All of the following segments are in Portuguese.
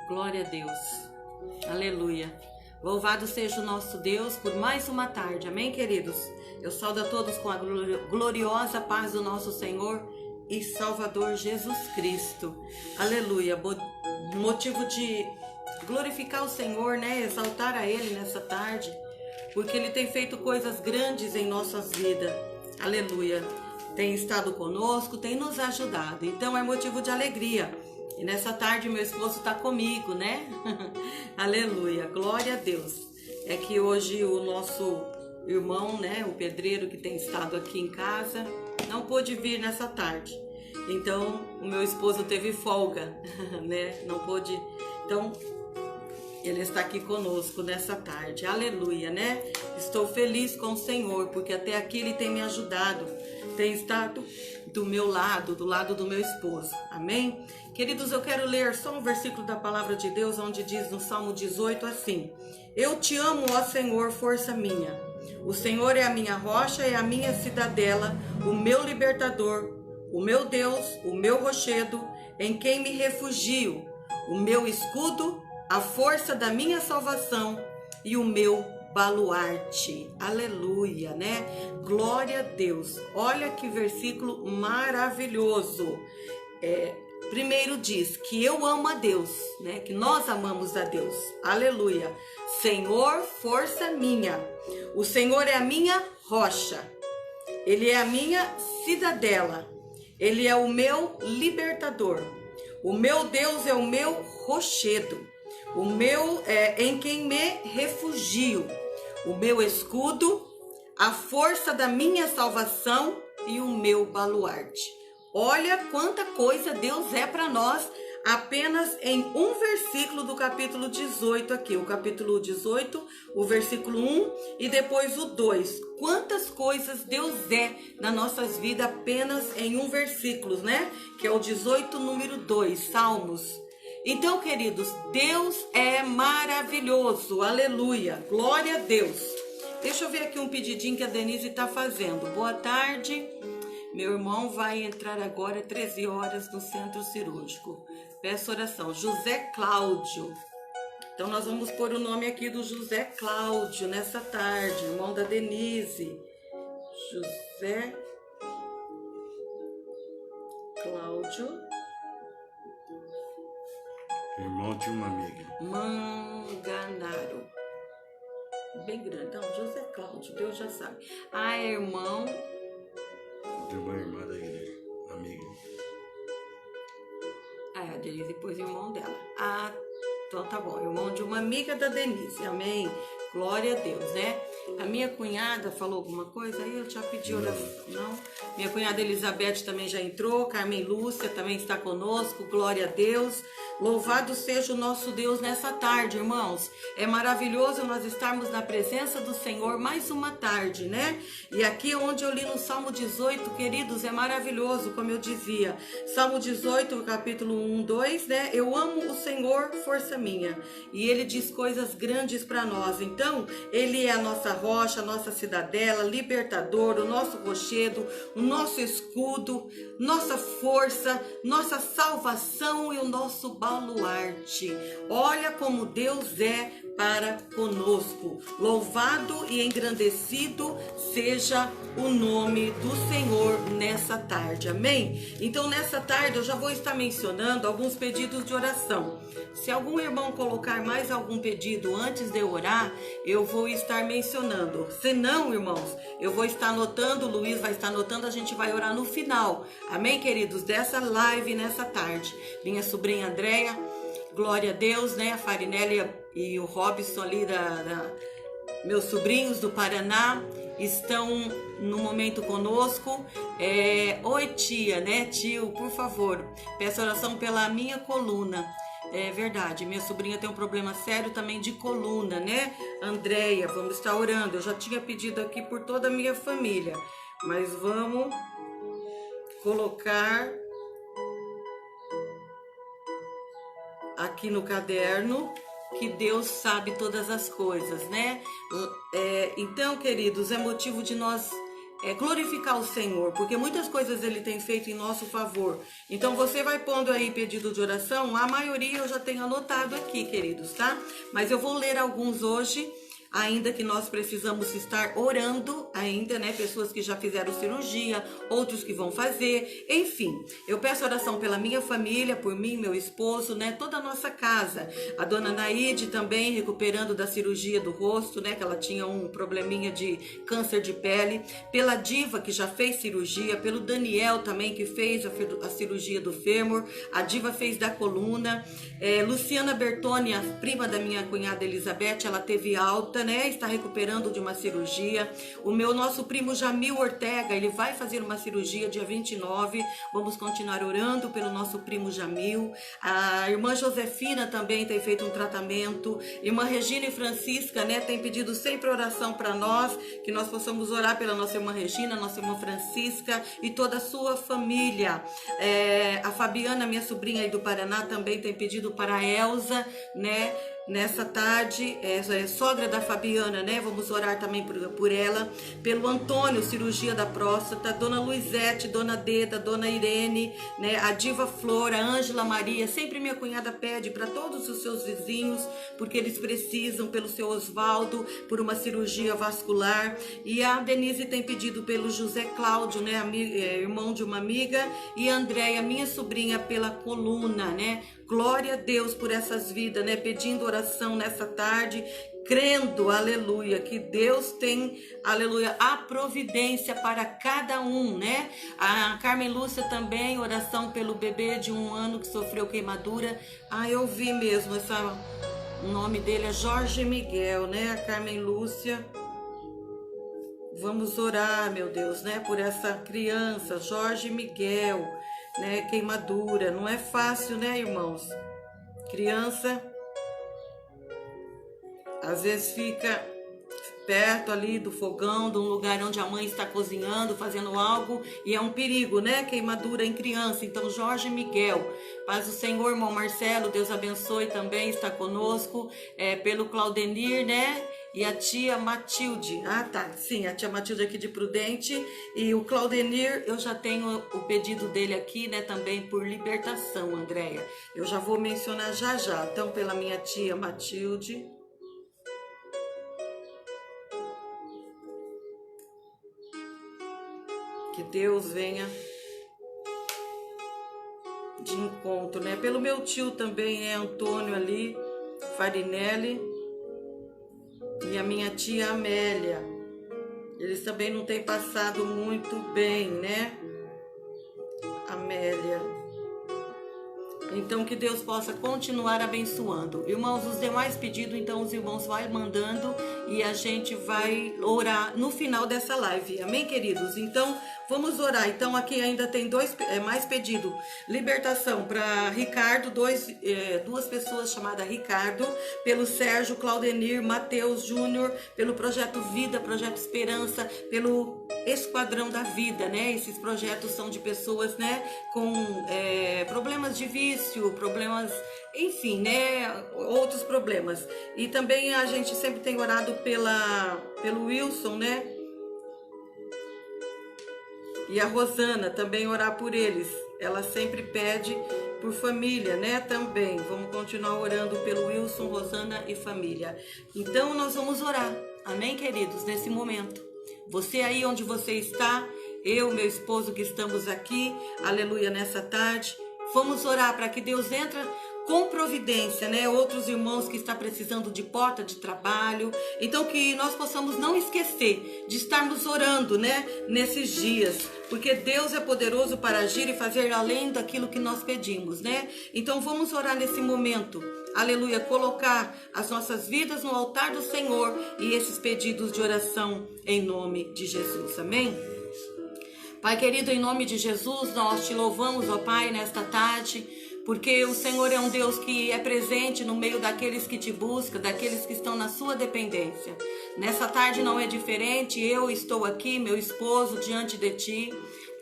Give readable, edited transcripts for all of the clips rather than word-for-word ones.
Glória a Deus. Aleluia. Louvado seja o nosso Deus por mais uma tarde. Amém, queridos? Eu saúdo a todos com a gloriosa paz do nosso Senhor e Salvador Jesus Cristo. Aleluia. Motivo de glorificar o Senhor, né? Exaltar a Ele nessa tarde, porque Ele tem feito coisas grandes em nossas vidas. Aleluia. Tem estado conosco, tem nos ajudado. Então é motivo de alegria. E nessa tarde meu esposo está comigo, né? Aleluia, glória a Deus. É que hoje o nosso irmão, né, o pedreiro que tem estado aqui em casa, não pôde vir nessa tarde. Então o meu esposo teve folga, né? Não pôde. Então ele está aqui conosco nessa tarde. Aleluia, né? Estou feliz com o Senhor, porque até aqui Ele tem me ajudado. Tem estado do meu lado, do lado do meu esposo. Amém? Queridos, eu quero ler só um versículo da palavra de Deus, onde diz no Salmo 18 assim: Eu te amo, ó Senhor, força minha. O Senhor é a minha rocha e a minha cidadela, o meu libertador, o meu Deus, o meu rochedo, em quem me refugio, o meu escudo, a força da minha salvação e o meu baluarte. Aleluia, né? Glória a Deus. Olha que versículo maravilhoso. Primeiro diz que eu amo a Deus, né? Que nós amamos a Deus. Aleluia. Senhor, força minha. O Senhor é a minha rocha. Ele é a minha cidadela. Ele é o meu libertador. O meu Deus é o meu rochedo. O meu em quem me refugio, o meu escudo, a força da minha salvação e o meu baluarte. Olha quanta coisa Deus é para nós, apenas em um versículo do capítulo 18 aqui. O capítulo 18, o versículo 1 e depois o 2. Quantas coisas Deus é nas nossas vidas apenas em um versículo, né? Que é o 18, número 2, Salmos. Então, queridos, Deus é maravilhoso, aleluia, glória a Deus. Deixa eu ver aqui um pedidinho que a Denise está fazendo. Boa tarde, meu irmão vai entrar agora às 13 horas no centro cirúrgico. Peço oração, José Cláudio. Então nós vamos pôr o nome aqui do José Cláudio nessa tarde, irmão da Denise. José Cláudio. Irmão de uma amiga. Manganaro. Bem grande. Então, José Cláudio, Deus já sabe. Ah, é irmão. De uma irmã da igreja. Amiga. Ah, a Denise pôs irmão dela. Ah, então tá bom. Irmão de uma amiga da Denise. Amém. Glória a Deus, né? A minha cunhada falou alguma coisa aí? Eu já pedi oração. Não? Minha cunhada Elizabeth também já entrou. Carmen Lúcia também está conosco. Glória a Deus. Louvado seja o nosso Deus nessa tarde, irmãos. É maravilhoso nós estarmos na presença do Senhor mais uma tarde, né? E aqui onde eu li no Salmo 18, queridos, é maravilhoso, como eu dizia. Salmo 18, capítulo 1, 2, né? Eu amo o Senhor, força minha. E Ele diz coisas grandes para nós. Então, Ele é a nossa rocha, a nossa cidadela, libertador, o nosso rochedo, o nosso escudo, nossa força, nossa salvação e o nosso baluarte. Olha como Deus é para conosco. Louvado e engrandecido seja o nome do Senhor nessa tarde. Amém? Então nessa tarde eu já vou estar mencionando alguns pedidos de oração. Se algum irmão colocar mais algum pedido antes de eu orar, eu vou estar mencionando. Se não, irmãos, eu vou estar anotando, o Luiz vai estar anotando, a gente vai orar no final. Amém, queridos? Dessa live nessa tarde. Minha sobrinha Andréia, glória a Deus, né? A Farinelli e o Robson ali, meus sobrinhos do Paraná, estão no momento conosco. Oi, tia, né? Tio, por favor, peço oração pela minha coluna. É verdade, minha sobrinha tem um problema sério também de coluna, né? Andréia, vamos estar orando. Eu já tinha pedido aqui por toda a minha família, mas vamos colocar aqui no caderno, que Deus sabe todas as coisas, né? Então, queridos, é motivo de nós glorificar o Senhor, porque muitas coisas Ele tem feito em nosso favor. Então você vai pondo aí pedido de oração, a maioria eu já tenho anotado aqui, queridos, tá? Mas eu vou ler alguns hoje, ainda que nós precisamos estar orando ainda, né? Pessoas que já fizeram cirurgia, outros que vão fazer, enfim. Eu peço oração pela minha família, por mim, meu esposo, né? Toda a nossa casa. A dona Naide também recuperando da cirurgia do rosto, né? Que ela tinha um probleminha de câncer de pele. Pela Diva, que já fez cirurgia. Pelo Daniel também, que fez a cirurgia do fêmur. A Diva fez da coluna. Luciana Bertoni, a prima da minha cunhada Elizabeth, ela teve alta, né? Está recuperando de uma cirurgia. O nosso primo Jamil Ortega, ele vai fazer uma cirurgia dia 29. Vamos continuar orando pelo nosso primo Jamil. A irmã Josefina também tem feito um tratamento. Irmã Regina e Francisca, né, tem pedido sempre oração para nós, que nós possamos orar pela nossa irmã Regina, nossa irmã Francisca e toda a sua família. A Fabiana, minha sobrinha aí do Paraná, também tem pedido para a Elza, né? Nessa tarde, sogra da Fabiana, né? Vamos orar também por ela. Pelo Antônio, cirurgia da próstata. Dona Luizete, Dona Deda, Dona Irene, né? A Diva Flora, Ângela Maria. Sempre minha cunhada pede para todos os seus vizinhos, porque eles precisam, pelo seu Osvaldo, por uma cirurgia vascular. E a Denise tem pedido pelo José Cláudio, né? Irmão de uma amiga. E a Andréia, minha sobrinha, pela coluna, né? Glória a Deus por essas vidas, né? Pedindo oração nessa tarde, crendo, aleluia, que Deus tem, aleluia, a providência para cada um, né? A Carmen Lúcia também, oração pelo bebê de 1 ano que sofreu queimadura. Eu vi mesmo, o nome dele é Jorge Miguel, né? A Carmen Lúcia. Vamos orar, meu Deus, né? Por essa criança, Jorge Miguel, né? Queimadura, não é fácil, né, irmãos? Criança, às vezes fica perto ali do fogão, de um lugar onde a mãe está cozinhando, fazendo algo, e é um perigo, né? Queimadura em criança. Então, Jorge Miguel, paz do Senhor, irmão Marcelo, Deus abençoe também, está conosco, pelo Claudenir, né? E a tia Matilde, sim, a tia Matilde aqui de Prudente, e o Claudenir, eu já tenho o pedido dele aqui, né, também por libertação, Andréia. Eu já vou mencionar já. Então, pela minha tia Matilde. Que Deus venha de encontro, né? Pelo meu tio também, Antônio ali, Farinelli. E a minha tia Amélia, eles também não têm passado muito bem, né? Amélia. Então que Deus possa continuar abençoando. Irmãos, os demais pedidos, então os irmãos vai mandando e a gente vai orar no final dessa live. Amém, queridos? Então vamos orar. Então aqui ainda tem mais pedido. Libertação para Ricardo, duas pessoas chamadas Ricardo, pelo Sérgio, Claudenir, Mateus Júnior, pelo Projeto Vida, Projeto Esperança, pelo Esquadrão da Vida, né? Esses projetos são de pessoas, né, com problemas de vício, problemas, enfim, né, outros problemas. E também a gente sempre tem orado pelo Wilson, né? E a Rosana, também orar por eles. Ela sempre pede por família, né? Também. Vamos continuar orando pelo Wilson, Rosana e família. Então, nós vamos orar. Amém, queridos? Nesse momento. Você aí onde você está, eu, meu esposo que estamos aqui, aleluia, nessa tarde. Vamos orar para que Deus entre com providência, né? Outros irmãos que estão precisando de porta de trabalho. Então que nós possamos não esquecer de estarmos orando, né? Nesses dias. Porque Deus é poderoso para agir e fazer além daquilo que nós pedimos, né? Então vamos orar nesse momento. Aleluia, colocar as nossas vidas no altar do Senhor e esses pedidos de oração em nome de Jesus. Amém? Pai querido, em nome de Jesus, nós te louvamos, ó Pai, nesta tarde, porque o Senhor é um Deus que é presente no meio daqueles que te buscam, daqueles que estão na sua dependência. Nessa tarde não é diferente, eu estou aqui, meu esposo, diante de ti,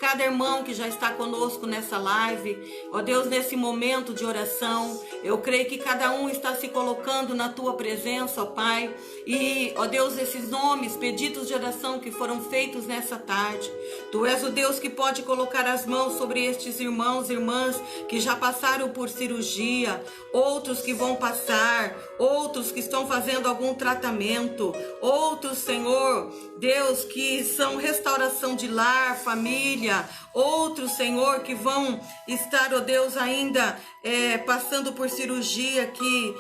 cada irmão que já está conosco nessa live. Ó Deus, nesse momento de oração, eu creio que cada um está se colocando na tua presença, ó Pai. E, ó Deus, esses nomes, pedidos de oração que foram feitos nessa tarde, Tu és o Deus que pode colocar as mãos sobre estes irmãos e irmãs que já passaram por cirurgia, outros que vão passar, outros que estão fazendo algum tratamento, outros, Senhor, Deus, que são restauração de lar, família, outros, Senhor, que vão estar, ó Deus, ainda passando por cirurgia, que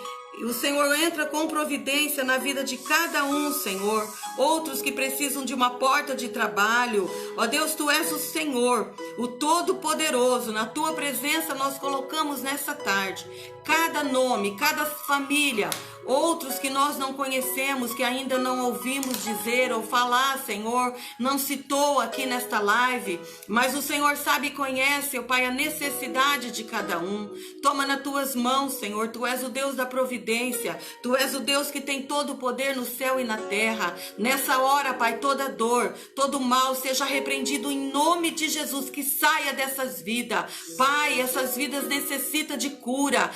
o Senhor entra com providência na vida de cada um, Senhor. Outros que precisam de uma porta de trabalho. Ó Deus, Tu és o Senhor, o Todo-Poderoso. Na Tua presença nós colocamos nessa tarde cada nome, cada família. Outros que nós não conhecemos, que ainda não ouvimos dizer ou falar, Senhor, não citou aqui nesta live, mas o Senhor sabe e conhece, ó Pai, a necessidade de cada um. Toma nas Tuas mãos, Senhor, Tu és o Deus da providência, Tu és o Deus que tem todo o poder no céu e na terra. Nessa hora, Pai, toda dor, todo mal seja repreendido em nome de Jesus, que saia dessas vidas. Pai, essas vidas necessitam de cura,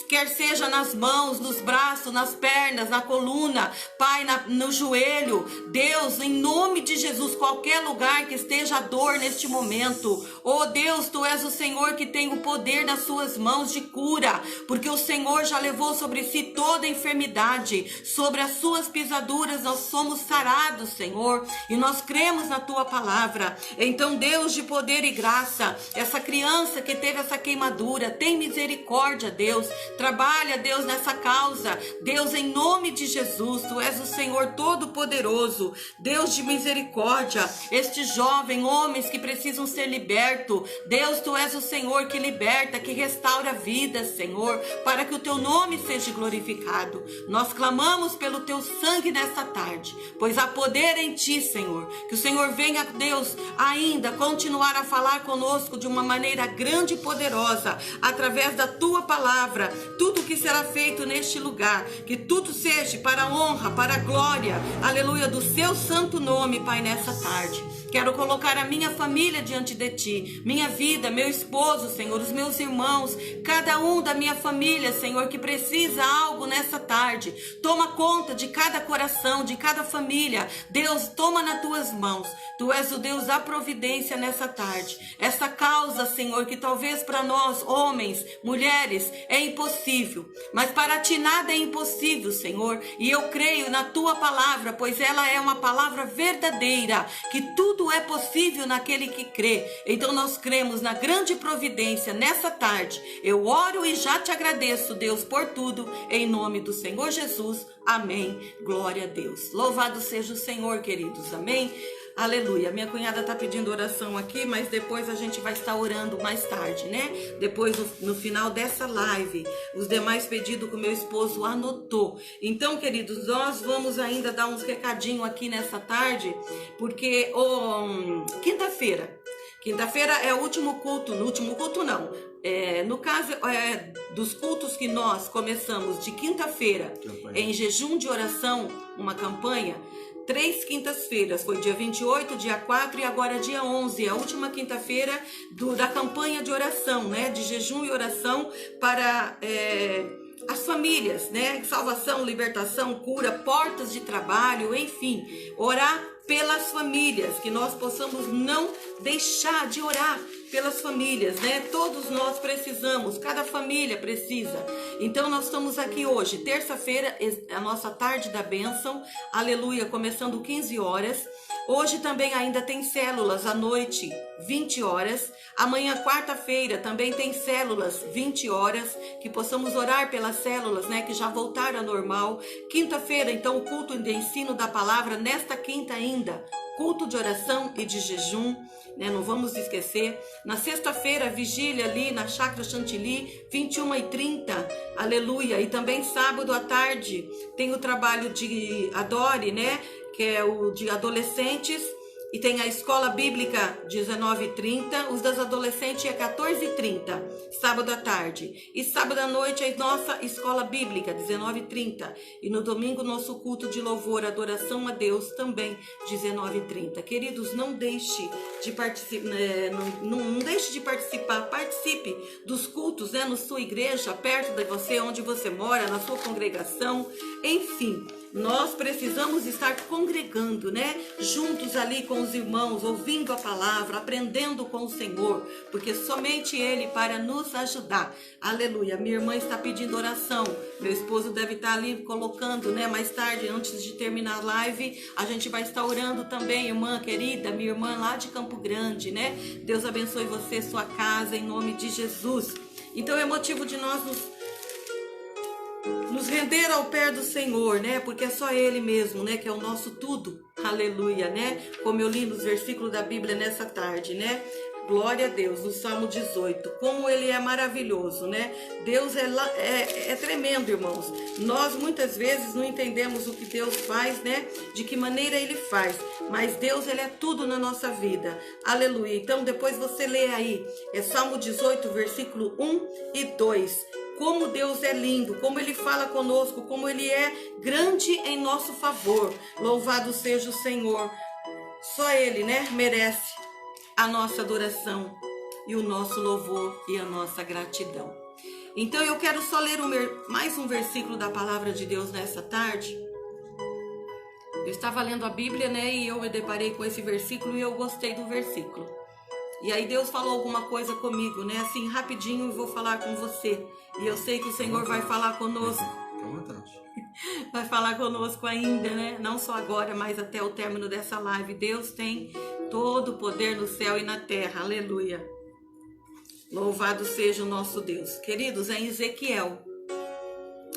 quer seja nas mãos, nos braços, nas pernas, na coluna, Pai, no joelho. Deus, em nome de Jesus, qualquer lugar que esteja a dor neste momento, oh Deus, Tu és o Senhor que tem o poder nas Suas mãos de cura, porque o Senhor já levou sobre si toda a enfermidade, sobre as Suas pisaduras nós somos sarados, Senhor, e nós cremos na Tua palavra. Então, Deus de poder e graça, essa criança que teve essa queimadura, tem misericórdia, Deus. Trabalha, Deus, nessa causa. Deus, em nome de Jesus, Tu és o Senhor Todo-Poderoso, Deus de misericórdia. Este jovem, homens que precisam ser libertos, Deus, Tu és o Senhor que liberta, que restaura a vida, Senhor, para que o Teu nome seja glorificado. Nós clamamos pelo Teu sangue nesta tarde, pois há poder em Ti, Senhor. Que o Senhor venha, Deus, ainda continuar a falar conosco de uma maneira grande e poderosa, através da Tua palavra. Tudo que será feito neste lugar, que tudo seja para a honra, para a glória, aleluia, do Seu santo nome, Pai, nessa tarde. Quero colocar a minha família diante de Ti, minha vida, meu esposo, Senhor, os meus irmãos, cada um da minha família, Senhor, que precisa algo nessa tarde. Toma conta de cada coração, de cada família. Deus, toma nas Tuas mãos. Tu és o Deus da providência nessa tarde. Essa causa, Senhor, que talvez para nós, homens, mulheres, é impossível, mas para Ti nada é impossível, Senhor. E eu creio na Tua palavra, pois ela é uma palavra verdadeira, que tudo é possível naquele que crê. Então nós cremos na grande providência nessa tarde. Eu oro e já Te agradeço, Deus, por tudo, em nome do Senhor Jesus. Amém. Glória a Deus. Louvado seja o Senhor, queridos. Amém. Aleluia. Minha cunhada está pedindo oração aqui, mas depois a gente vai estar orando mais tarde, né? Depois, no final dessa live, os demais pedidos que o meu esposo anotou. Então, queridos, nós vamos ainda dar uns recadinhos aqui nessa tarde, porque quinta-feira é o último culto. No último culto, não. No caso, dos cultos que nós começamos de quinta-feira, em jejum de oração, uma campanha, 3 quintas-feiras, foi dia 28, dia 4 e agora dia 11, a última quinta-feira da campanha de oração, né? De jejum e oração para as famílias, né? Salvação, libertação, cura, portas de trabalho, enfim, orar pelas famílias, que nós possamos não deixar de orar pelas famílias, né? Todos nós precisamos, cada família precisa. Então nós estamos aqui hoje, terça-feira, a nossa tarde da bênção, aleluia, começando 15 horas. Hoje também ainda tem células à noite, 20 horas. Amanhã, quarta-feira, também tem células, 20 horas, que possamos orar pelas células, né, que já voltaram ao normal. Quinta-feira, então, o culto de ensino da palavra, nesta quinta ainda, culto de oração e de jejum, né, não vamos esquecer. Na sexta-feira, vigília ali na Chácara Chantilly, 21h30, aleluia. E também sábado à tarde tem o trabalho de Adore, né, que é o de adolescentes, E tem a escola bíblica 19h30, os das adolescentes é 14h30, sábado à tarde. E sábado à noite é nossa escola bíblica, 19h30. E no domingo nosso culto de louvor, adoração a Deus, também 19h30. Queridos, não deixe de participar, não deixe de participar, participe dos cultos, né, na sua igreja, perto de você, onde você mora, na sua congregação, enfim. Nós precisamos estar congregando, né? Juntos ali com os irmãos, ouvindo a palavra, aprendendo com o Senhor, porque somente Ele para nos ajudar. Aleluia. Minha irmã está pedindo oração. Meu esposo deve estar ali colocando, né? Mais tarde, antes de terminar a live, a gente vai estar orando também, irmã querida, minha irmã lá de Campo Grande, né? Deus abençoe você, sua casa, em nome de Jesus. Então é motivo de nós nos render ao pé do Senhor, né? Porque é só Ele mesmo, né? Que é o nosso tudo. Aleluia, né? Como eu li nos versículos da Bíblia nessa tarde, né? Glória a Deus, no Salmo 18. Como Ele é maravilhoso, né? Deus é tremendo, irmãos. Nós muitas vezes não entendemos o que Deus faz, né? De que maneira Ele faz. Mas Deus, Ele é tudo na nossa vida. Aleluia. Então depois você lê aí. É Salmo 18, versículo 1 e 2. Como Deus é lindo, como Ele fala conosco, como Ele é grande em nosso favor. Louvado seja o Senhor. Só Ele, né, merece a nossa adoração e o nosso louvor e a nossa gratidão. Então eu quero só ler mais um versículo da palavra de Deus nessa tarde. Eu estava lendo a Bíblia, né, e eu me deparei com esse versículo e eu gostei do versículo. E aí Deus falou alguma coisa comigo, né? Assim, rapidinho eu vou falar com você. E eu sei que o Senhor vai falar conosco. Vai falar conosco ainda, né? Não só agora, mas até o término dessa live. Deus tem todo o poder no céu e na terra. Aleluia. Louvado seja o nosso Deus. Queridos, é em Ezequiel.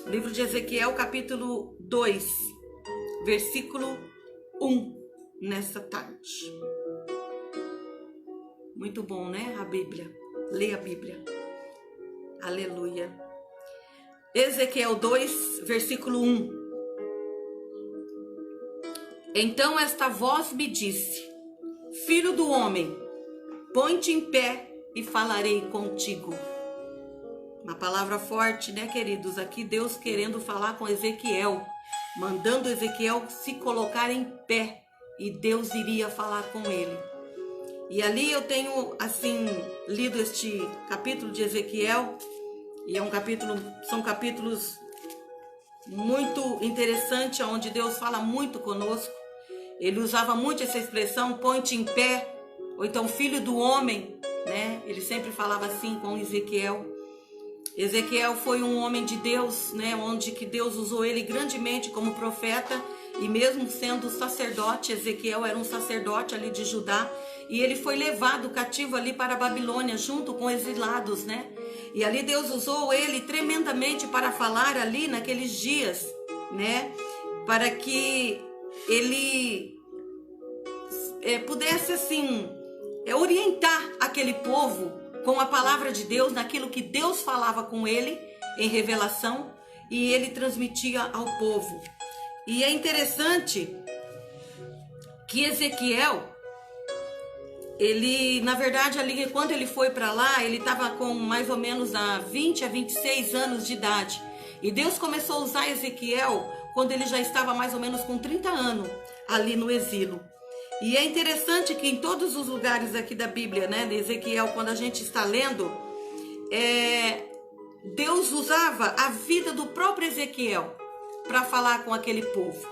Livro de Ezequiel, capítulo 2, versículo 1, nessa tarde. Muito bom, né? A Bíblia. Lê a Bíblia. Aleluia. Ezequiel 2, versículo 1. Então esta voz me disse: Filho do homem, põe-te em pé e falarei contigo. Uma palavra forte, né, queridos? Aqui Deus querendo falar com Ezequiel, mandando Ezequiel se colocar em pé, e Deus iria falar com ele. E ali eu tenho, assim, lido este capítulo de Ezequiel, e são capítulos muito interessantes, onde Deus fala muito conosco. Ele usava muito essa expressão, põe-te em pé, ou então filho do homem, né? Ele sempre falava assim com Ezequiel. Ezequiel foi um homem de Deus, né? Onde que Deus usou ele grandemente como profeta, e mesmo sendo sacerdote, Ezequiel era um sacerdote ali de Judá, e ele foi levado cativo ali para a Babilônia, junto com exilados, né? E ali Deus usou ele tremendamente para falar ali naqueles dias, né? Para que ele pudesse, assim, orientar aquele povo com a palavra de Deus, naquilo que Deus falava com ele em revelação, e ele transmitia ao povo. E é interessante que Ezequiel, ele, na verdade, ali, quando ele foi para lá, ele estava com mais ou menos 20 a 26 anos de idade. E Deus começou a usar Ezequiel quando ele já estava mais ou menos com 30 anos ali no exílio. E é interessante que em todos os lugares aqui da Bíblia, né, de Ezequiel, quando a gente está lendo, Deus usava a vida do próprio Ezequiel para falar com aquele povo.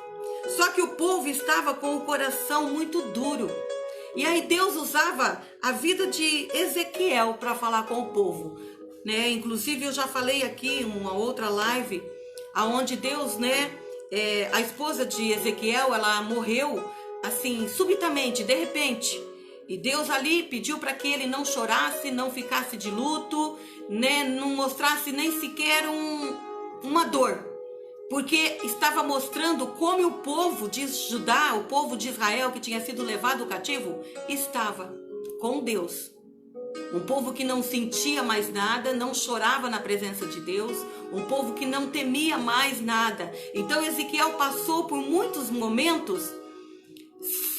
Só que o povo estava com o coração muito duro. E aí Deus usava a vida de Ezequiel para falar com o povo, né? Inclusive eu já falei aqui em uma outra live, aonde Deus, né, a esposa de Ezequiel, ela morreu assim subitamente, de repente. E Deus ali pediu para que ele não chorasse, não ficasse de luto, né, não mostrasse nem sequer uma dor. Porque estava mostrando como o povo de Judá, o povo de Israel que tinha sido levado cativo, estava com Deus. Um povo que não sentia mais nada, não chorava na presença de Deus, um povo que não temia mais nada. Então Ezequiel passou por muitos momentos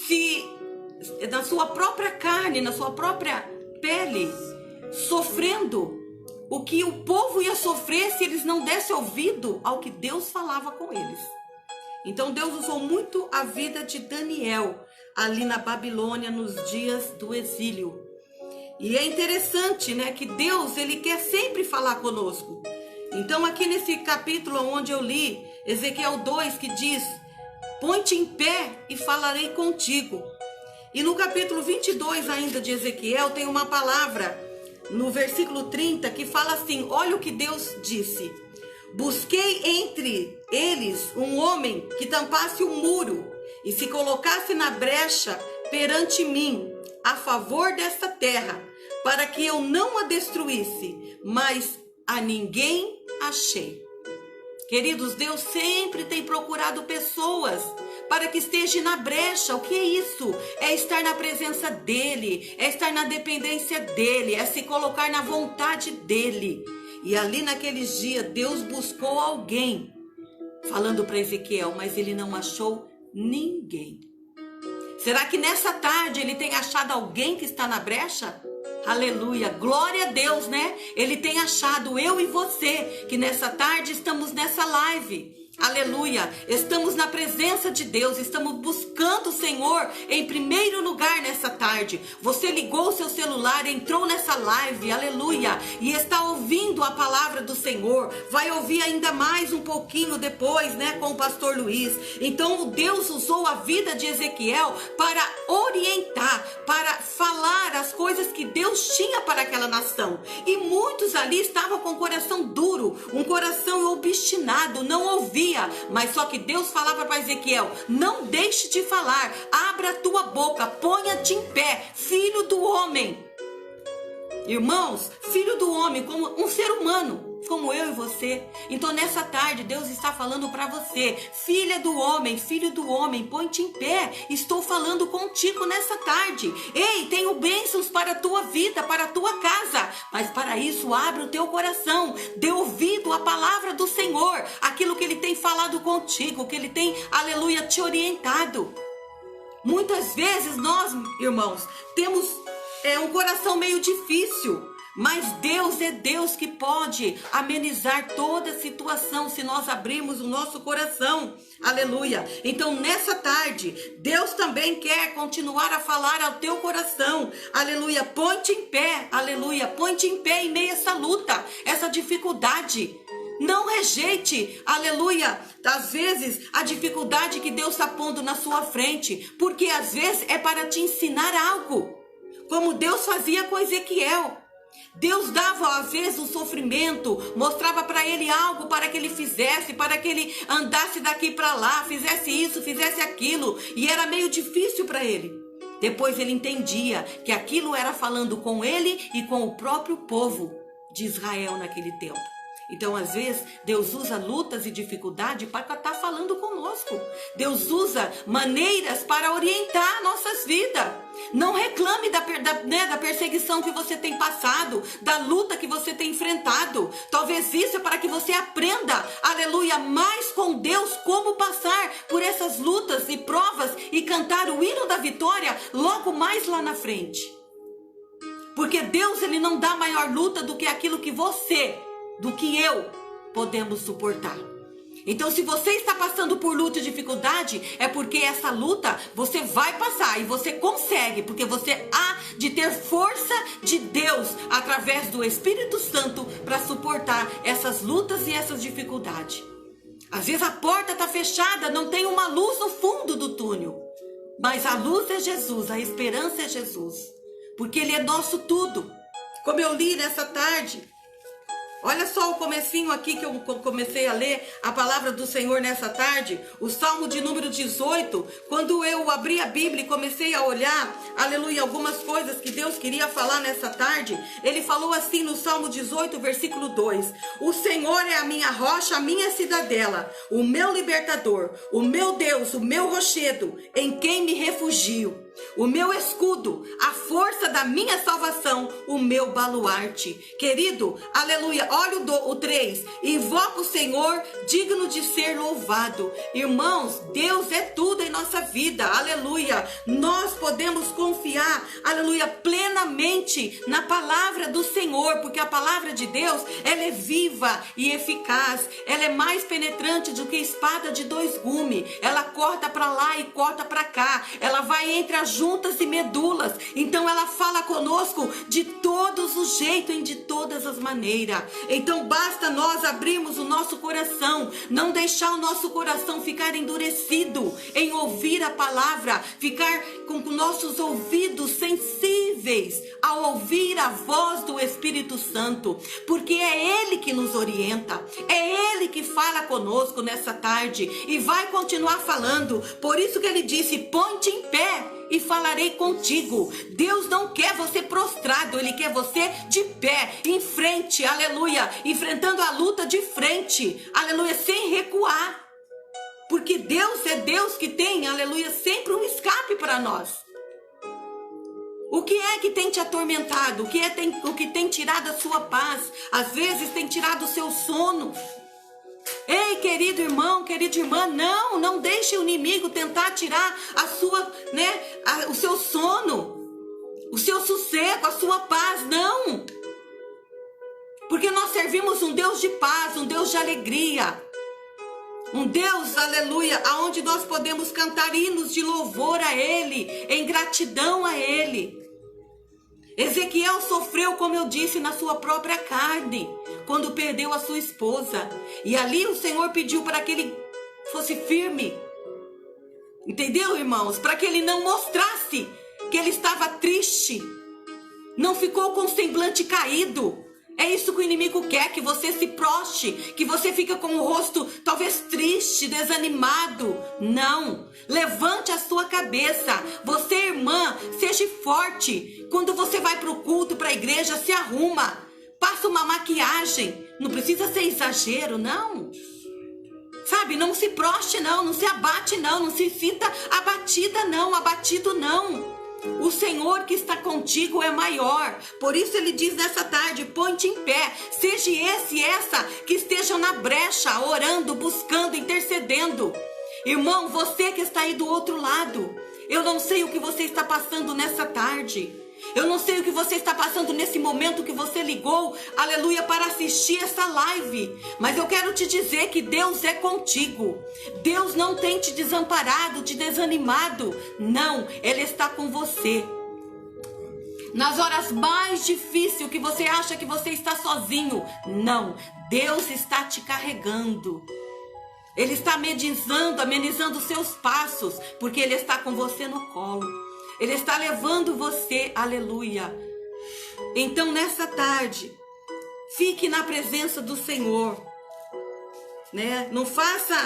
se na sua própria carne, na sua própria pele, sofrendo o que o povo ia sofrer se eles não dessem ouvido ao que Deus falava com eles. Então Deus usou muito a vida de Daniel ali na Babilônia nos dias do exílio. E é interessante, né, que Deus, ele quer sempre falar conosco. Então aqui nesse capítulo onde eu li, Ezequiel 2, que diz: põe-te em pé e falarei contigo. E no capítulo 22 ainda de Ezequiel tem uma palavra no versículo 30 que fala assim: olha o que Deus disse: busquei entre eles um homem que tampasse um muro e se colocasse na brecha perante mim a favor desta terra, para que eu não a destruísse, mas a ninguém achei. Queridos, Deus sempre tem procurado pessoas para que esteja na brecha. O que é isso? É estar na presença dele, é estar na dependência dele, é se colocar na vontade dele. E ali naqueles dias, Deus buscou alguém, falando para Ezequiel, mas ele não achou ninguém. Será que nessa tarde ele tem achado alguém que está na brecha? Aleluia, glória a Deus, né? Ele tem achado eu e você, que nessa tarde estamos nessa live. Aleluia, estamos na presença de Deus, estamos buscando o Senhor em primeiro lugar nessa tarde. Você ligou o seu celular, entrou nessa live, aleluia, e está ouvindo a palavra do Senhor. Vai ouvir ainda mais um pouquinho depois, né, com o pastor Luiz. Então Deus usou a vida de Ezequiel para orientar, para falar as coisas que Deus tinha para aquela nação. E muitos ali estavam com o coração duro, um coração obstinado, não ouvia. Mas só que Deus falava para Ezequiel: não deixe de falar, abra a tua boca, ponha-te em pé, filho do homem. Irmãos, filho do homem, como um ser humano, como eu e você. Então nessa tarde Deus está falando para você: filha do homem, filho do homem, põe-te em pé, estou falando contigo nessa tarde. Ei, tenho bênçãos para a tua vida, para a tua casa, mas para isso abre o teu coração, dê ouvido à palavra do Senhor, aquilo que Ele tem falado contigo, que Ele tem, aleluia, te orientado. Muitas vezes nós, irmãos, temos um coração meio difícil, mas Deus é Deus que pode amenizar toda a situação se nós abrirmos o nosso coração, aleluia. Então nessa tarde, Deus também quer continuar a falar ao teu coração, aleluia, põe-te em pé, aleluia, põe-te em pé em meio a essa luta, essa dificuldade. Não rejeite, aleluia, às vezes a dificuldade que Deus está pondo na sua frente, porque às vezes é para te ensinar algo, como Deus fazia com Ezequiel. Deus dava às vezes um sofrimento, mostrava para ele algo para que ele fizesse, para que ele andasse daqui para lá, fizesse isso, fizesse aquilo, e era meio difícil para ele. Depois ele entendia que aquilo era falando com ele e com o próprio povo de Israel naquele tempo. Então, às vezes, Deus usa lutas e dificuldades para estar falando conosco. Deus usa maneiras para orientar nossas vidas. Não reclame da perseguição que você tem passado, da luta que você tem enfrentado. Talvez isso é para que você aprenda, aleluia, mais com Deus, como passar por essas lutas e provas e cantar o hino da vitória logo mais lá na frente. Porque Deus, Ele não dá maior luta do que aquilo que você, do que eu, podemos suportar. Então, se você está passando por luta e dificuldade, é porque essa luta você vai passar e você consegue, porque você há de ter força de Deus através do Espírito Santo para suportar essas lutas e essas dificuldades. Às vezes a porta está fechada, não tem uma luz no fundo do túnel, mas a luz é Jesus, a esperança é Jesus, porque Ele é nosso tudo. Como eu li nessa tarde, olha só o comecinho aqui que eu comecei a ler a palavra do Senhor nessa tarde, o Salmo de número 18, quando eu abri a Bíblia e comecei a olhar, aleluia, algumas coisas que Deus queria falar nessa tarde, Ele falou assim no Salmo 18, versículo 2, o Senhor é a minha rocha, a minha cidadela, o meu libertador, o meu Deus, o meu rochedo, em quem me refugio. o meu escudo, a força da minha salvação, o meu baluarte. Querido, aleluia, olha o 3, invoca o Senhor, digno de ser louvado. Irmãos, Deus é tudo em nossa vida, aleluia. Nós podemos confiar, aleluia, plenamente na palavra do Senhor, porque a palavra de Deus, ela é viva e eficaz, ela é mais penetrante do que espada de 2 gumes, ela corta para lá e corta para cá, ela vai entre as juntas e medulas, então ela fala conosco de todos os jeitos e de todas as maneiras. Então basta nós abrirmos o nosso coração, não deixar o nosso coração ficar endurecido em ouvir a palavra, ficar com nossos ouvidos sensíveis ao ouvir a voz do Espírito Santo, porque é Ele que nos orienta, é Ele que fala conosco nessa tarde e vai continuar falando. Por isso que Ele disse: põe-te em pé e falarei contigo. Deus não quer você prostrado, Ele quer você de pé, em frente, aleluia, enfrentando a luta de frente, aleluia, sem recuar, porque Deus é Deus que tem, aleluia, sempre um escape para nós. O que é que tem te atormentado? O que tem tirado a sua paz? Às vezes tem tirado o seu sono. Ei, querido irmão, querida irmã, não deixe o inimigo tentar tirar a sua, o seu sono, o seu sossego, a sua paz, não. Porque nós servimos um Deus de paz, um Deus de alegria. Um Deus, aleluia, aonde nós podemos cantar hinos de louvor a Ele, em gratidão a Ele. Ezequiel sofreu, como eu disse, na sua própria carne, quando perdeu a sua esposa. E ali o Senhor pediu para que ele fosse firme. Entendeu, irmãos? Para que ele não mostrasse que ele estava triste. Não ficou com o semblante caído. É isso que o inimigo quer, que você se proste, que você fique com o rosto talvez triste, desanimado. Não, levante a sua cabeça. Você, irmã, seja forte. Quando você vai para o culto, para a igreja, se arruma. Passa uma maquiagem. Não precisa ser exagero, não. Sabe, não se proste não se abate não se sinta abatida não, abatido não. O Senhor que está contigo é maior. Por isso Ele diz nessa tarde: põe-te em pé. Seja esse e essa que estejam na brecha, orando, buscando, intercedendo. Irmão, você que está aí do outro lado, eu não sei o que você está passando nessa tarde. Eu não sei o que você está passando nesse momento que você ligou, aleluia, para assistir essa live. Mas eu quero te dizer que Deus é contigo. Deus não tem te desamparado, te desanimado. Não, Ele está com você. Nas horas mais difíceis que você acha que você está sozinho. Não, Deus está te carregando. Ele está amenizando os seus passos, porque Ele está com você no colo. Ele está levando você, aleluia. Então nessa tarde, fique na presença do Senhor, né? Não faça,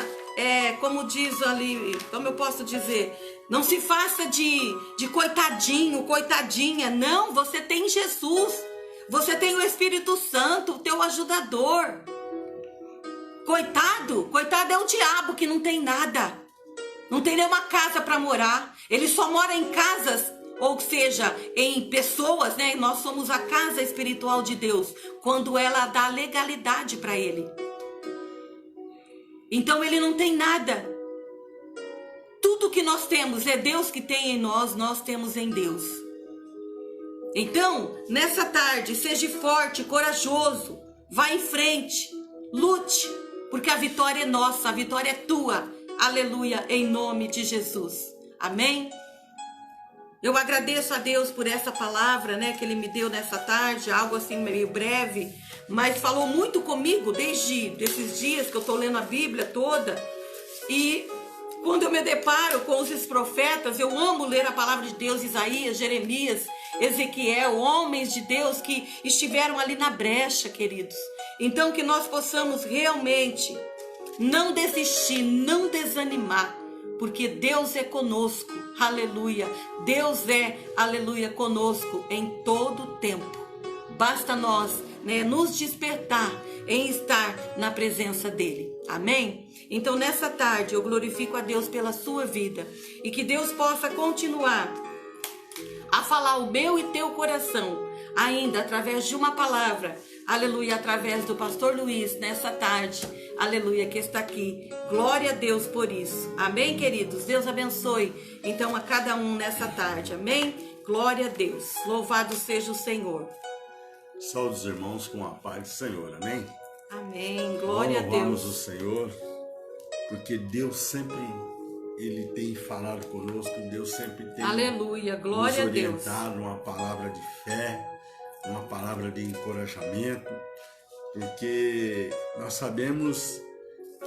como diz ali, como eu posso dizer, não se faça de coitadinho, coitadinha. Não, você tem Jesus, você tem o Espírito Santo, o teu ajudador. Coitado é o diabo que não tem nada. Não tem nenhuma casa para morar. Ele só mora em casas, ou seja, em pessoas, né? Nós somos a casa espiritual de Deus, quando ela dá legalidade para ele. Então ele não tem nada. Tudo que nós temos é Deus que tem em nós, nós temos em Deus. Então, nessa tarde, seja forte, corajoso, vá em frente, lute, porque a vitória é nossa, a vitória é tua. Aleluia, em nome de Jesus. Amém? Eu agradeço a Deus por essa palavra, né, que Ele me deu nessa tarde, algo assim meio breve, mas falou muito comigo desde esses dias que eu estou lendo a Bíblia toda. E quando eu me deparo com esses profetas, eu amo ler a palavra de Deus, Isaías, Jeremias, Ezequiel, homens de Deus que estiveram ali na brecha, queridos. Então que nós possamos realmente não desistir, não desanimar, porque Deus é conosco, aleluia. Deus é, aleluia, conosco em todo o tempo. Basta nós, nos despertar em estar na presença dEle, amém? Então nessa tarde eu glorifico a Deus pela sua vida e que Deus possa continuar a falar o meu e teu coração, ainda através de uma palavra, aleluia, através do pastor Luiz, nessa tarde, aleluia, que está aqui. Glória a Deus por isso. Amém, queridos? Deus abençoe, então, a cada um nessa tarde. Amém? Glória a Deus. Louvado seja o Senhor. Saúde os irmãos com a paz do Senhor, amém? Amém. Glória a Louvamos Deus. o Senhor, porque Deus sempre, Ele tem falado conosco, Deus sempre tem Aleluia. Glória a nos Deus. orientado, uma palavra de fé, uma palavra de encorajamento, porque nós sabemos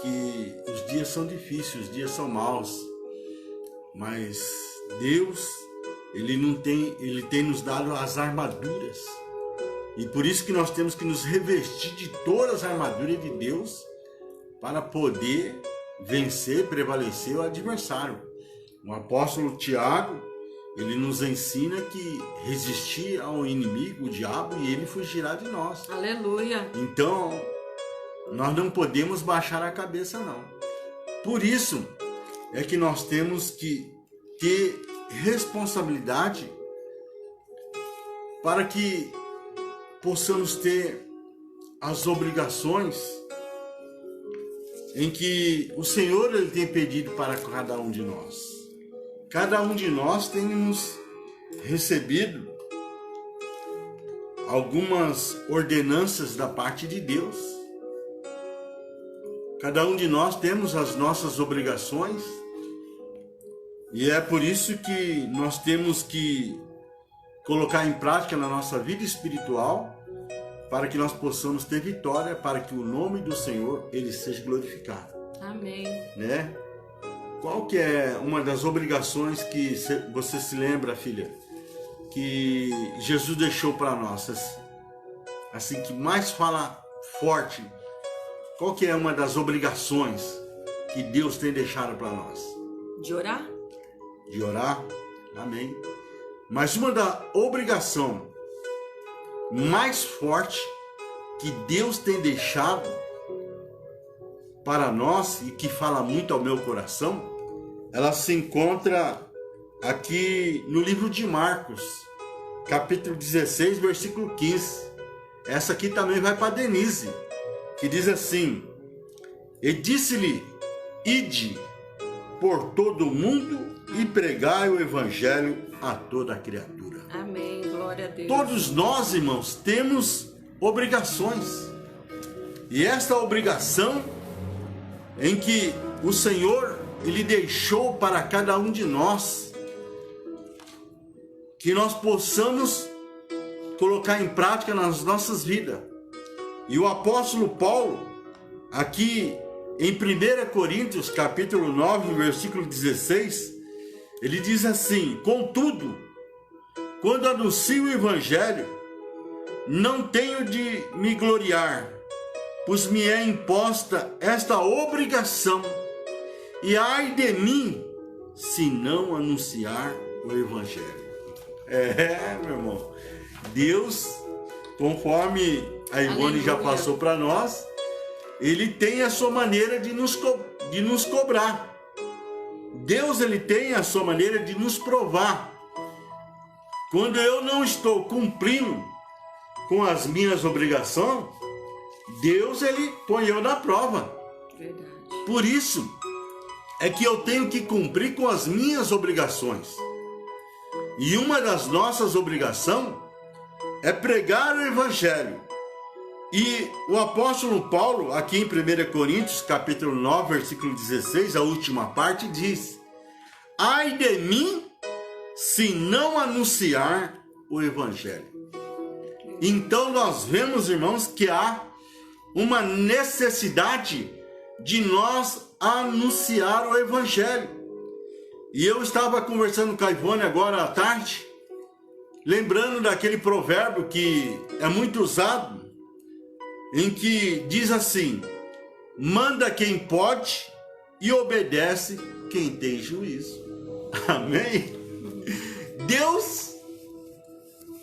que os dias são difíceis, os dias são maus, mas Deus, Ele tem nos dado as armaduras, e por isso que nós temos que nos revestir de todas as armaduras de Deus para poder vencer, prevalecer o adversário. O apóstolo Tiago, ele nos ensina que resistir ao inimigo, o diabo, e ele fugirá de nós. Aleluia. Então, nós não podemos baixar a cabeça, não. Por isso é que nós temos que ter responsabilidade para que possamos ter as obrigações em que o Senhor ele tem pedido para cada um de nós. Cada um de nós temos recebido algumas ordenanças da parte de Deus. Cada um de nós temos as nossas obrigações, e é por isso que nós temos que colocar em prática na nossa vida espiritual, para que nós possamos ter vitória, para que o nome do Senhor ele seja glorificado. Amém. Né? Qual que é uma das obrigações que você se lembra, filha, que Jesus deixou para nós? Assim, que mais fala forte. Qual que é uma das obrigações que Deus tem deixado para nós? De orar? De orar? Amém. Mas uma da obrigação mais forte que Deus tem deixado para nós e que fala muito ao meu coração, ela se encontra aqui no livro de Marcos, capítulo 16, versículo 15. Essa aqui também vai para Denise, que diz assim: e disse-lhe, ide por todo o mundo e pregai o evangelho a toda a criatura. Amém. Glória a Deus. Todos nós, irmãos, temos obrigações. E esta obrigação em que o Senhor ele deixou para cada um de nós, que nós possamos colocar em prática nas nossas vidas. E o apóstolo Paulo, aqui em 1 Coríntios, capítulo 9, versículo 16, ele diz assim: contudo, quando anuncio o evangelho, não tenho de me gloriar, pois me é imposta esta obrigação, e ai de mim, se não anunciar o evangelho. Meu irmão, Deus, conforme a Ivone já passou para nós, ele tem a sua maneira de nos cobrar. Deus, ele tem a sua maneira de nos provar. Quando eu não estou cumprindo com as minhas obrigações, Deus, ele põe eu na prova. Verdade. Por isso é que eu tenho que cumprir com as minhas obrigações. E uma das nossas obrigações é pregar o evangelho. E o apóstolo Paulo, aqui em 1 Coríntios, capítulo 9, versículo 16, a última parte, diz: ai de mim, se não anunciar o evangelho. Então nós vemos, irmãos, que há uma necessidade de nós anunciar o evangelho. E eu estava conversando com a Ivone agora à tarde, lembrando daquele provérbio que é muito usado, em que diz assim: manda quem pode e obedece quem tem juízo. Amém? Deus,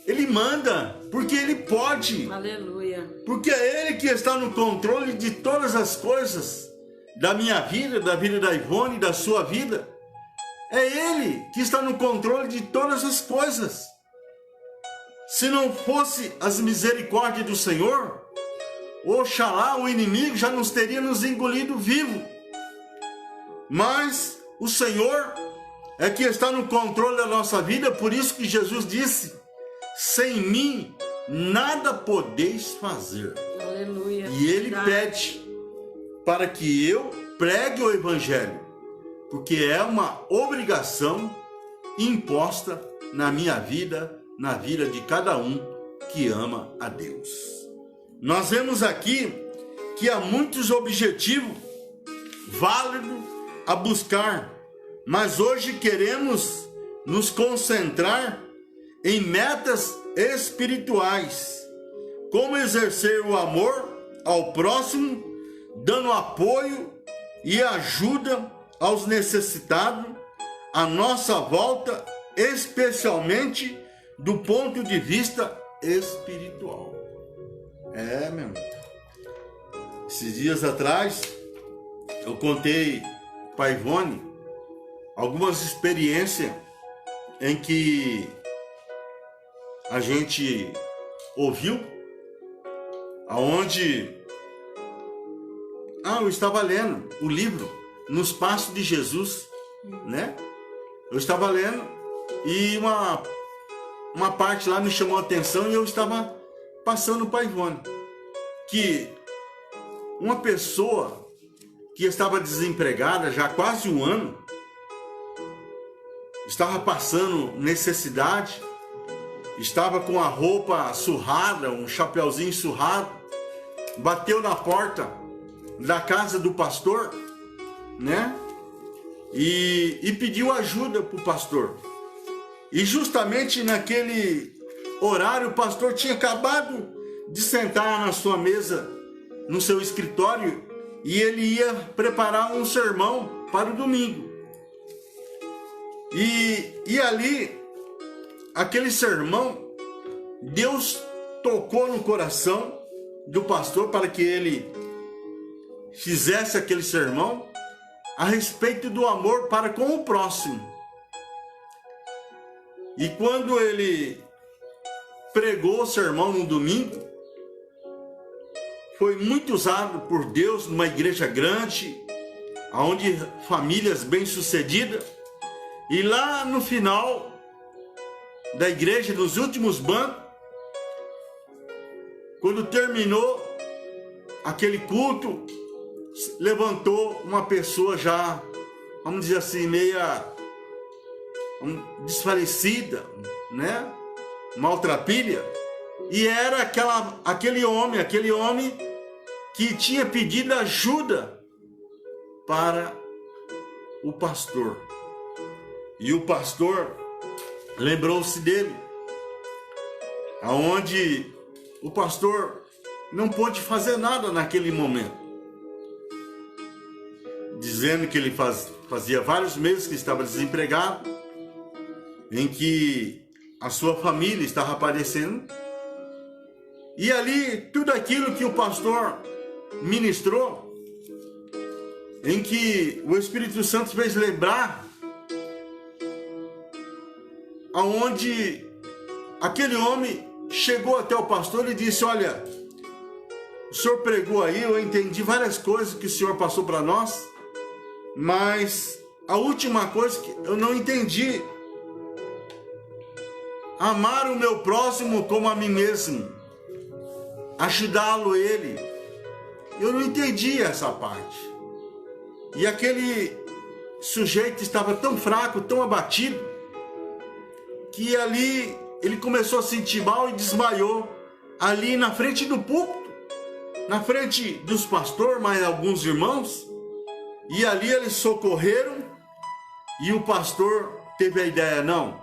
ele manda porque ele pode. Aleluia. Porque é ele que está no controle de todas as coisas da minha vida, da vida da Ivone, da sua vida. É ele que está no controle de todas as coisas. Se não fosse as misericórdias do Senhor, oxalá o inimigo já nos teria nos engolido vivo. Mas o Senhor é que está no controle da nossa vida, por isso que Jesus disse: sem mim nada podeis fazer. Aleluia. E Ele pede para que eu pregue o Evangelho, porque é uma obrigação imposta na minha vida, na vida de cada um que ama a Deus. Nós vemos aqui que há muitos objetivos válidos a buscar, mas hoje queremos nos concentrar em metas espirituais, como exercer o amor ao próximo, dando apoio e ajuda aos necessitados à nossa volta, especialmente do ponto de vista espiritual. Meu irmão. Esses dias atrás, eu contei para Ivone algumas experiências em que a gente ouviu, aonde eu estava lendo o livro Nos Passos de Jesus, né? Eu estava lendo e uma parte lá me chamou a atenção e eu estava passando para Ivone, que uma pessoa que estava desempregada já há quase um ano, estava passando necessidade, estava com a roupa surrada, um chapeuzinho surrado, bateu na porta da casa do pastor, né? E pediu ajuda para o pastor. E justamente naquele horário o pastor tinha acabado de sentar na sua mesa, no seu escritório, e ele ia preparar um sermão para o domingo. E ali, aquele sermão, Deus tocou no coração do pastor para que ele fizesse aquele sermão a respeito do amor para com o próximo. E quando ele pregou o sermão no domingo, foi muito usado por Deus numa igreja grande, onde famílias bem-sucedidas. E lá no final da igreja, nos últimos bancos, quando terminou aquele culto, levantou uma pessoa já, vamos dizer assim, meia desfalecida, né? Maltrapilha. E era aquele homem que tinha pedido ajuda para o pastor. E o pastor lembrou-se dele, aonde o pastor não pôde fazer nada naquele momento, dizendo que ele fazia vários meses que estava desempregado, em que a sua família estava padecendo. E ali, tudo aquilo que o pastor ministrou, em que o Espírito Santo fez lembrar, aonde aquele homem chegou até o pastor e disse: olha, o senhor pregou aí, eu entendi várias coisas que o senhor passou para nós, mas a última coisa que eu não entendi: amar o meu próximo como a mim mesmo, ajudá-lo ele. Eu não entendi essa parte. E aquele sujeito estava tão fraco, tão abatido, que ali ele começou a sentir mal e desmaiou ali na frente do púlpito, na frente dos pastores, mais alguns irmãos. E ali eles socorreram, e o pastor teve a ideia: não,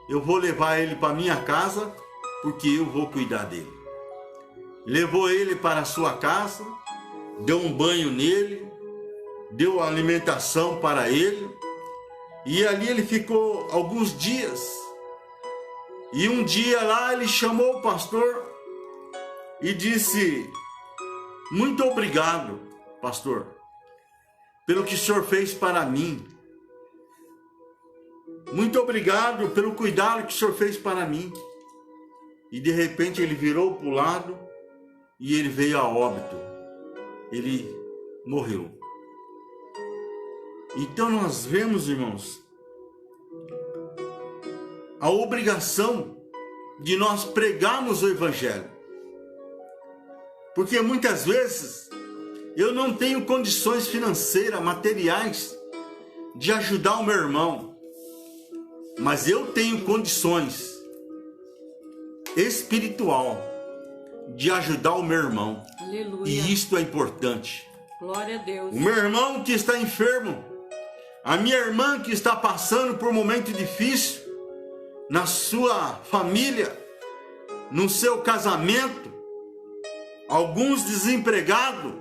eu vou levar ele para minha casa, porque eu vou cuidar dele. Levou ele para a sua casa, deu um banho nele, deu alimentação para ele, e ali ele ficou alguns dias. E um dia lá ele chamou o pastor e disse: muito obrigado, pastor, pelo que o senhor fez para mim. Muito obrigado pelo cuidado que o senhor fez para mim. e de repente ele virou para o lado e ele veio a óbito. Ele morreu. Então nós vemos, irmãos, a obrigação de nós pregarmos o Evangelho. Porque muitas vezes eu não tenho condições financeiras, materiais, de ajudar o meu irmão. Mas eu tenho condições espiritual de ajudar o meu irmão. Aleluia. E isto é importante. Glória a Deus. O meu irmão que está enfermo, a minha irmã que está passando por um momento difícil na sua família, no seu casamento, alguns desempregados,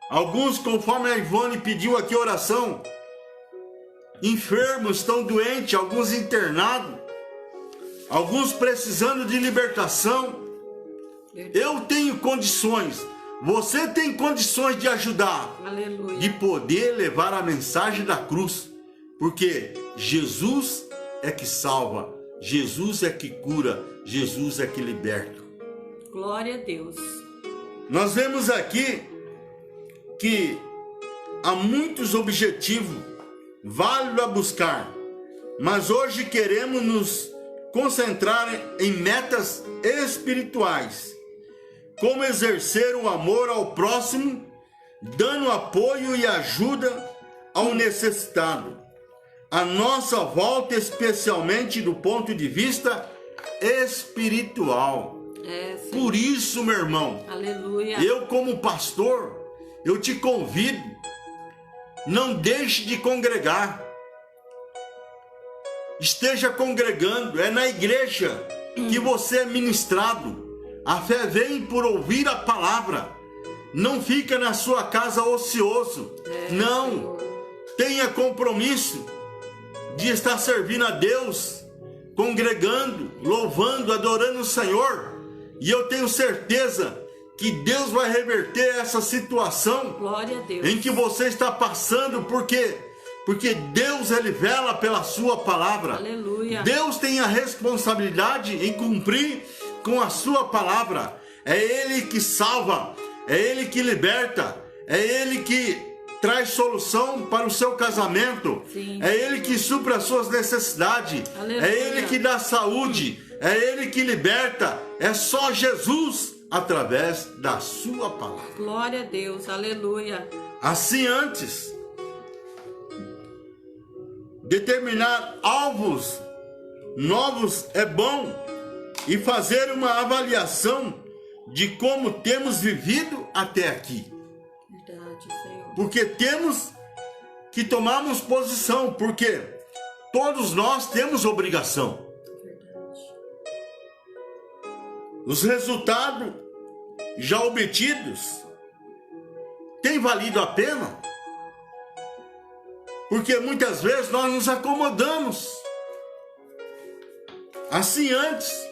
alguns, conforme a Ivone pediu aqui oração, enfermos, estão doentes, alguns internados, alguns precisando de libertação. Eu tenho condições, você tem condições de ajudar. Aleluia. De poder levar a mensagem da cruz, porque Jesus é que salva, Jesus é que cura, Jesus é que liberta. Glória a Deus. Nós vemos aqui que há muitos objetivos válidos a buscar, mas hoje queremos nos concentrar em metas espirituais, como exercer o amor ao próximo, dando apoio e ajuda ao necessitado, a nossa volta, especialmente do ponto de vista espiritual. Por isso, meu irmão, aleluia, eu como pastor, eu te convido, não deixe de congregar. Esteja congregando, é na igreja que você é ministrado. A fé vem por ouvir a palavra. Não fica na sua casa ocioso. Não. Tenha compromisso de estar servindo a Deus, congregando, louvando, adorando o Senhor. E eu tenho certeza que Deus vai reverter essa situação. Glória a Deus. Em que você está passando, porque Deus, ele vela pela sua palavra. Aleluia. Deus tem a responsabilidade em cumprir com a sua palavra. É Ele que salva, é Ele que liberta, é Ele que traz solução para o seu casamento. Sim. É Ele que supra as suas necessidades. Aleluia. É Ele que dá saúde, é Ele que liberta. É só Jesus através da sua palavra. Glória a Deus, aleluia. Assim, antes determinar alvos novos é bom, e fazer uma avaliação de como temos vivido até aqui. Verdade, Senhor. Porque temos que tomarmos posição, porque todos nós temos obrigação. Verdade. Os resultados já obtidos têm valido a pena? Porque muitas vezes nós nos acomodamos. Assim, antes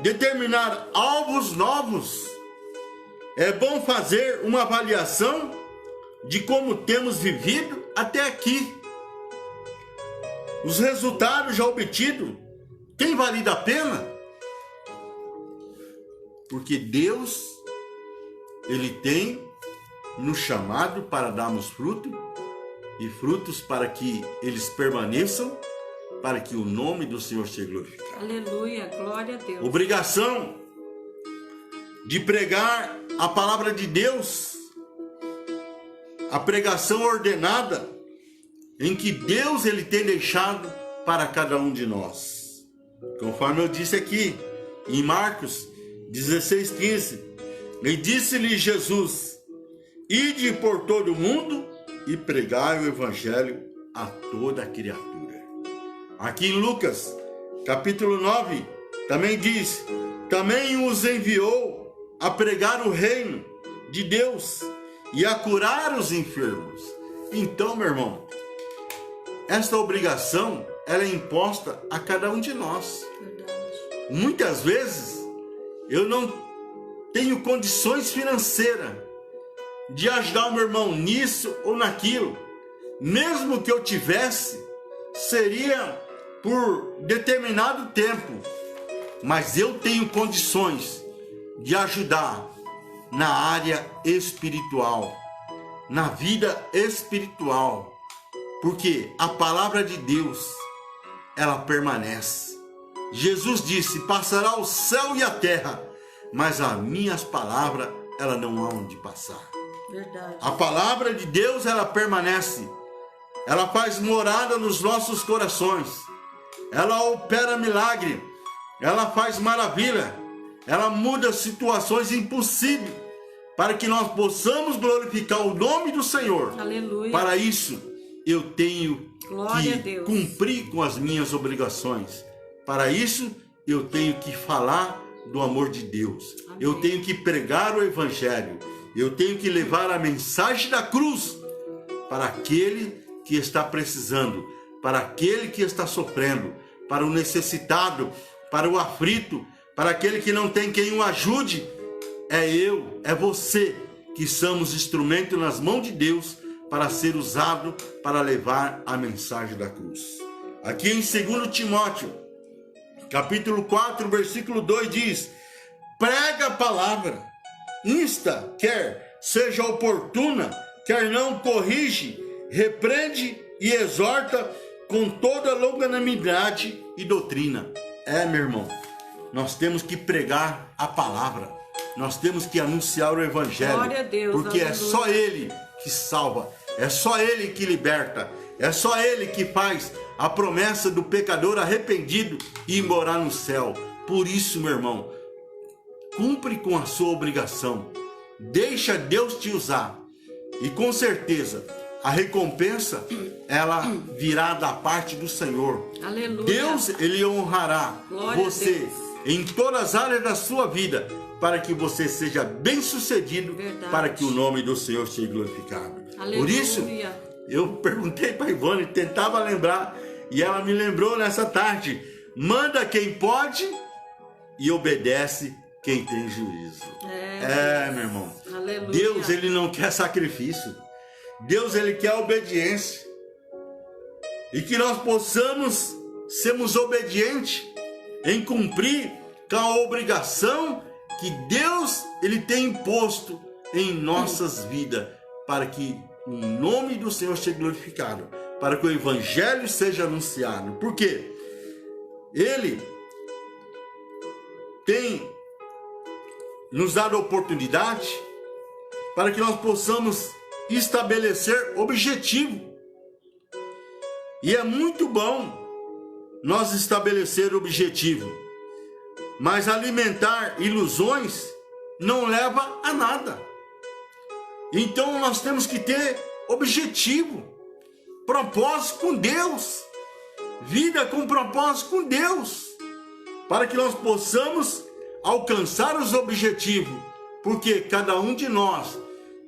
determinar alvos novos, é bom fazer uma avaliação de como temos vivido até aqui. Os resultados já obtidos têm valido a pena? Porque Deus, ele tem nos chamado para darmos fruto, e frutos para que eles permaneçam, para que o nome do Senhor seja glorificado. Aleluia, glória a Deus. Obrigação de pregar a palavra de Deus, a pregação ordenada em que Deus, ele tem deixado para cada um de nós. Conforme eu disse aqui em Marcos 16:15, e disse-lhe Jesus: ide por todo o mundo e pregai o evangelho a toda a criatura. Aqui em Lucas, capítulo 9, também diz: também os enviou a pregar o reino de Deus e a curar os enfermos. Então, meu irmão, esta obrigação, ela é imposta a cada um de nós. Verdade. Muitas vezes, eu não tenho condições financeiras de ajudar o meu irmão nisso ou naquilo. Mesmo que eu tivesse, seria por determinado tempo. mas eu tenho condições de ajudar na área espiritual, na vida espiritual, porque a palavra de Deus, ela permanece. Jesus disse: passará o céu e a terra, mas as minhas palavras, elas não hão de passar. Verdade. A palavra de Deus, ela permanece. Ela faz morada nos nossos corações. Ela opera milagre. Ela faz maravilha. Ela muda situações impossíveis para que nós possamos glorificar o nome do Senhor. Aleluia. Para isso, eu tenho Glória a que Deus. cumprir com as minhas obrigações. Para isso, eu tenho que falar do amor de Deus. Amém. Eu tenho que pregar o Evangelho. Eu tenho que levar a mensagem da cruz para aquele que está precisando, para aquele que está sofrendo, para o necessitado, para o aflito, para aquele que não tem quem o ajude. É eu, é você que somos instrumento nas mãos de Deus para ser usado para levar a mensagem da cruz. Aqui em 2 Timóteo, capítulo 4, versículo 2 diz: prega a palavra, insta, quer seja oportuna, quer não, corrige, repreende e exorta com toda longanimidade e doutrina. Meu irmão, nós temos que pregar a palavra, nós temos que anunciar o Evangelho. Glória a Deus, porque aleluia. É só Ele que salva, é só Ele que liberta, é só Ele que faz a promessa do pecador arrependido e morar no céu. Por isso, meu irmão, cumpre com a sua obrigação, deixa Deus te usar, e com certeza a recompensa, ela virá da parte do Senhor. Aleluia. Deus, Ele honrará Glória você em todas as áreas da sua vida, para que você seja bem sucedido. Verdade. Para que o nome do Senhor seja glorificado. Aleluia. Por isso, eu perguntei para a Ivone, tentava lembrar, e ela me lembrou nessa tarde: manda quem pode e obedece quem tem juízo. Meu irmão. Aleluia. Deus, Ele não quer sacrifício. Deus, Ele quer obediência. E que nós possamos sermos obedientes em cumprir com a obrigação que Deus, Ele tem imposto em nossas vidas, para que o nome do Senhor seja glorificado, para que o Evangelho seja anunciado. Porque Ele tem nos dado a oportunidade para que nós possamos estabelecer objetivo. E é muito bom nós estabelecer objetivo, mas alimentar ilusões não leva a nada. Então nós temos que ter objetivo, propósito com Deus, vida com propósito com Deus, para que nós possamos alcançar os objetivos, porque cada um de nós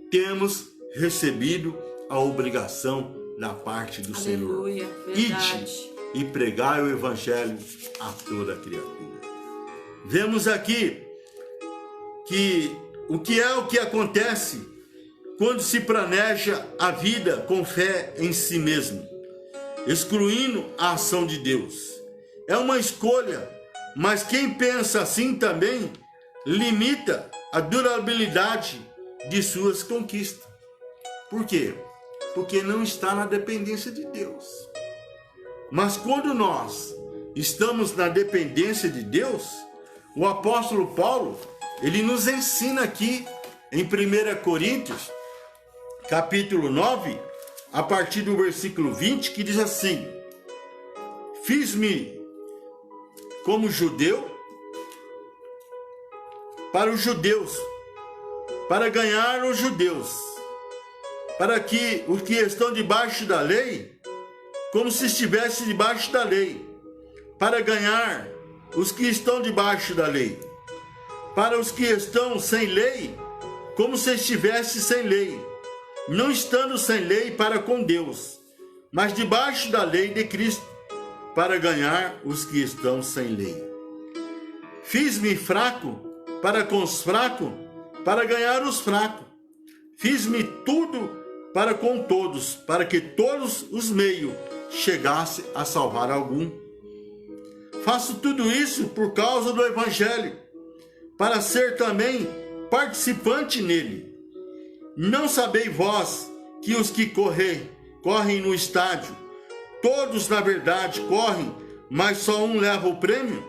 temos recebido a obrigação da parte do Aleluia, Senhor. verdade. Ide e pregai o Evangelho a toda criatura. Vemos aqui que o que acontece quando se planeja a vida com fé em si mesmo, excluindo a ação de Deus. É uma escolha, mas quem pensa assim também limita a durabilidade de suas conquistas. Por quê? Porque não está na dependência de Deus. Mas quando nós estamos na dependência de Deus, o apóstolo Paulo, ele nos ensina aqui em 1 Coríntios, capítulo 9, a partir do versículo 20, que diz assim: fiz-me como judeu para os judeus, para ganhar os judeus, para que os que estão debaixo da lei, como se estivesse debaixo da lei, para ganhar os que estão debaixo da lei, para os que estão sem lei, como se estivesse sem lei, não estando sem lei para com Deus, mas debaixo da lei de Cristo, para ganhar os que estão sem lei. Fiz-me fraco para com os fracos, para ganhar os fracos. Fiz-me tudo para com todos, para que todos os meios chegassem a salvar algum. Faço tudo isso por causa do Evangelho, para ser também participante nele. Não sabeis vós que os que correm no estádio, todos na verdade correm, mas só um leva o prêmio?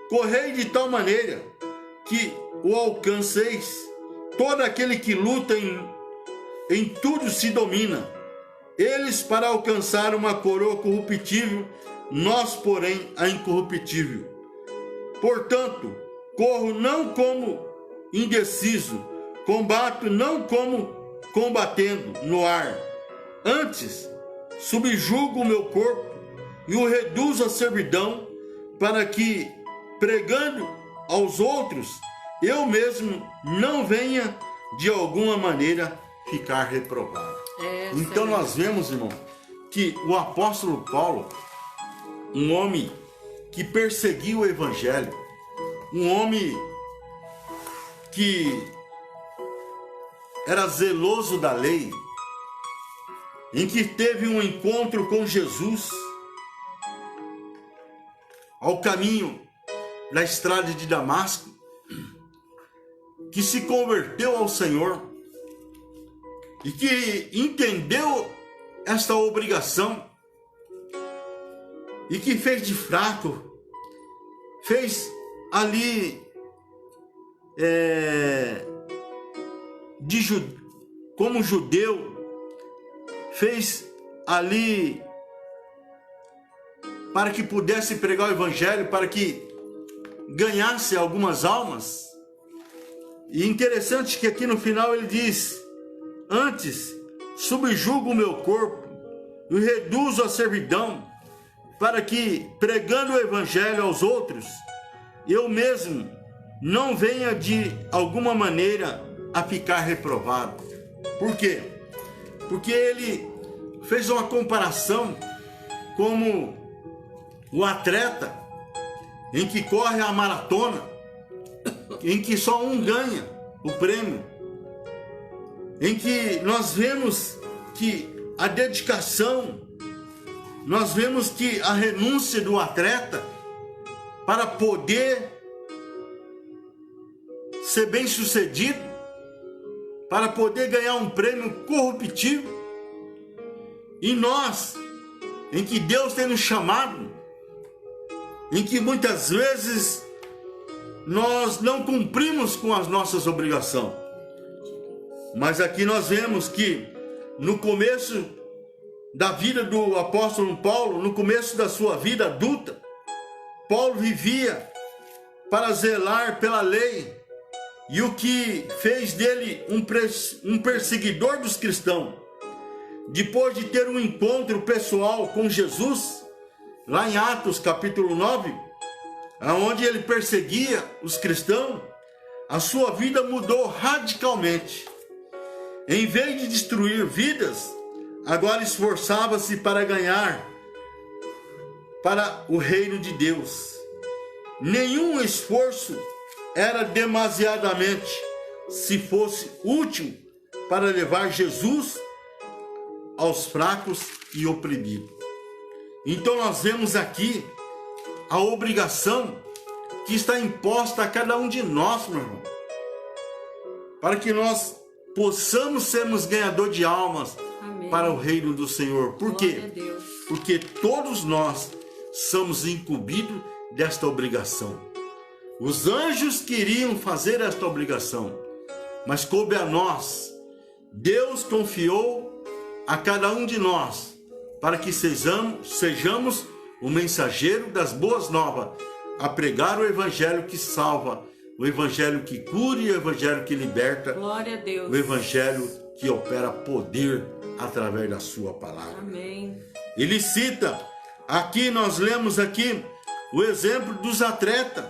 Correi de tal maneira que o alcanceis. Todo aquele que luta em tudo se domina. Eles para alcançar uma coroa corruptível, nós, porém, a incorruptível. Portanto, corro não como indeciso, combato não como combatendo no ar. Antes, subjugo o meu corpo e o reduzo à servidão, para que, pregando aos outros, eu mesmo não venha de alguma maneira ficar reprovado. Então nós vemos, irmão, que o apóstolo Paulo, um homem que perseguiu o evangelho, um homem que era zeloso da lei, em que teve um encontro com Jesus ao caminho da estrada de Damasco, que se converteu ao Senhor e que entendeu esta obrigação e que fez de fraco, fez ali como judeu, fez ali para que pudesse pregar o evangelho, para que ganhasse algumas almas. E interessante que aqui no final ele diz: antes subjugo o meu corpo e o reduzo à servidão, para que, pregando o evangelho aos outros, eu mesmo não venha de alguma maneira a ficar reprovado. Por quê? Porque ele fez uma comparação como o atleta em que corre a maratona, em que só um ganha o prêmio, em que nós vemos que a dedicação, nós vemos que a renúncia do atleta para poder ser bem sucedido, para poder ganhar um prêmio corruptível. E nós, em que Deus tem nos chamado, em que muitas vezes nós não cumprimos com as nossas obrigações. Mas aqui nós vemos que no começo da vida do apóstolo Paulo, no começo da sua vida adulta, Paulo vivia para zelar pela lei, e o que fez dele um perseguidor dos cristãos. Depois de ter um encontro pessoal com Jesus, lá em Atos capítulo 9, onde ele perseguia os cristãos, a sua vida mudou radicalmente. Em vez de destruir vidas, agora esforçava-se para ganhar para o reino de Deus. Nenhum esforço era demasiadamente, se fosse útil para levar Jesus aos fracos e oprimidos. Então nós vemos aqui a obrigação que está imposta a cada um de nós, meu irmão, para que nós possamos sermos ganhador de almas. Amém. Para o reino do Senhor. Por quê? Porque todos nós somos incumbidos desta obrigação. Os anjos queriam fazer esta obrigação, mas coube a nós. Deus confiou a cada um de nós para que sejamos o mensageiro das boas novas, a pregar o evangelho que salva, o evangelho que cura e o evangelho que liberta. Glória a Deus. O evangelho que opera poder através da sua palavra. Amém. Ele cita, aqui nós lemos aqui o exemplo dos atletas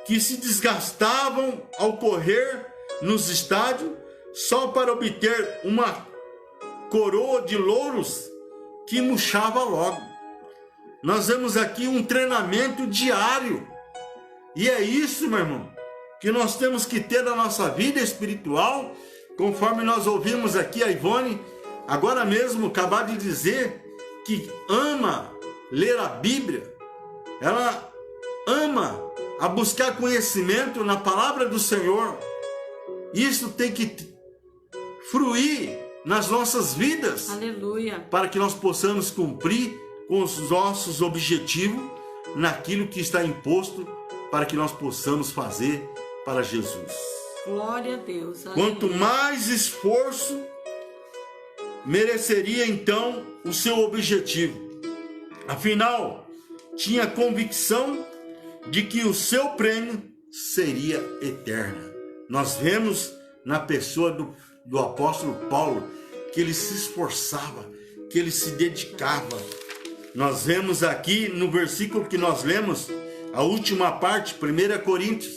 que se desgastavam ao correr nos estádios só para obter uma coroa de louros que murchava logo. Nós vemos aqui um treinamento diário. E é isso, meu irmão, que nós temos que ter na nossa vida espiritual, conforme nós ouvimos aqui a Ivone, agora mesmo, acabar de dizer que ama ler a Bíblia. ela ama a buscar conhecimento na palavra do Senhor. Isso tem que fruir nas nossas vidas. Aleluia. Para que nós possamos cumprir com os nossos objetivos naquilo que está imposto, para que nós possamos fazer para Jesus. Glória a Deus. Aleluia. Quanto mais esforço, mereceria então o seu objetivo. Afinal, tinha convicção de que o seu prêmio seria eterno. Nós vemos na pessoa do apóstolo Paulo que ele se esforçava, que ele se dedicava. Nós vemos aqui no versículo que nós lemos, a última parte, 1 Coríntios,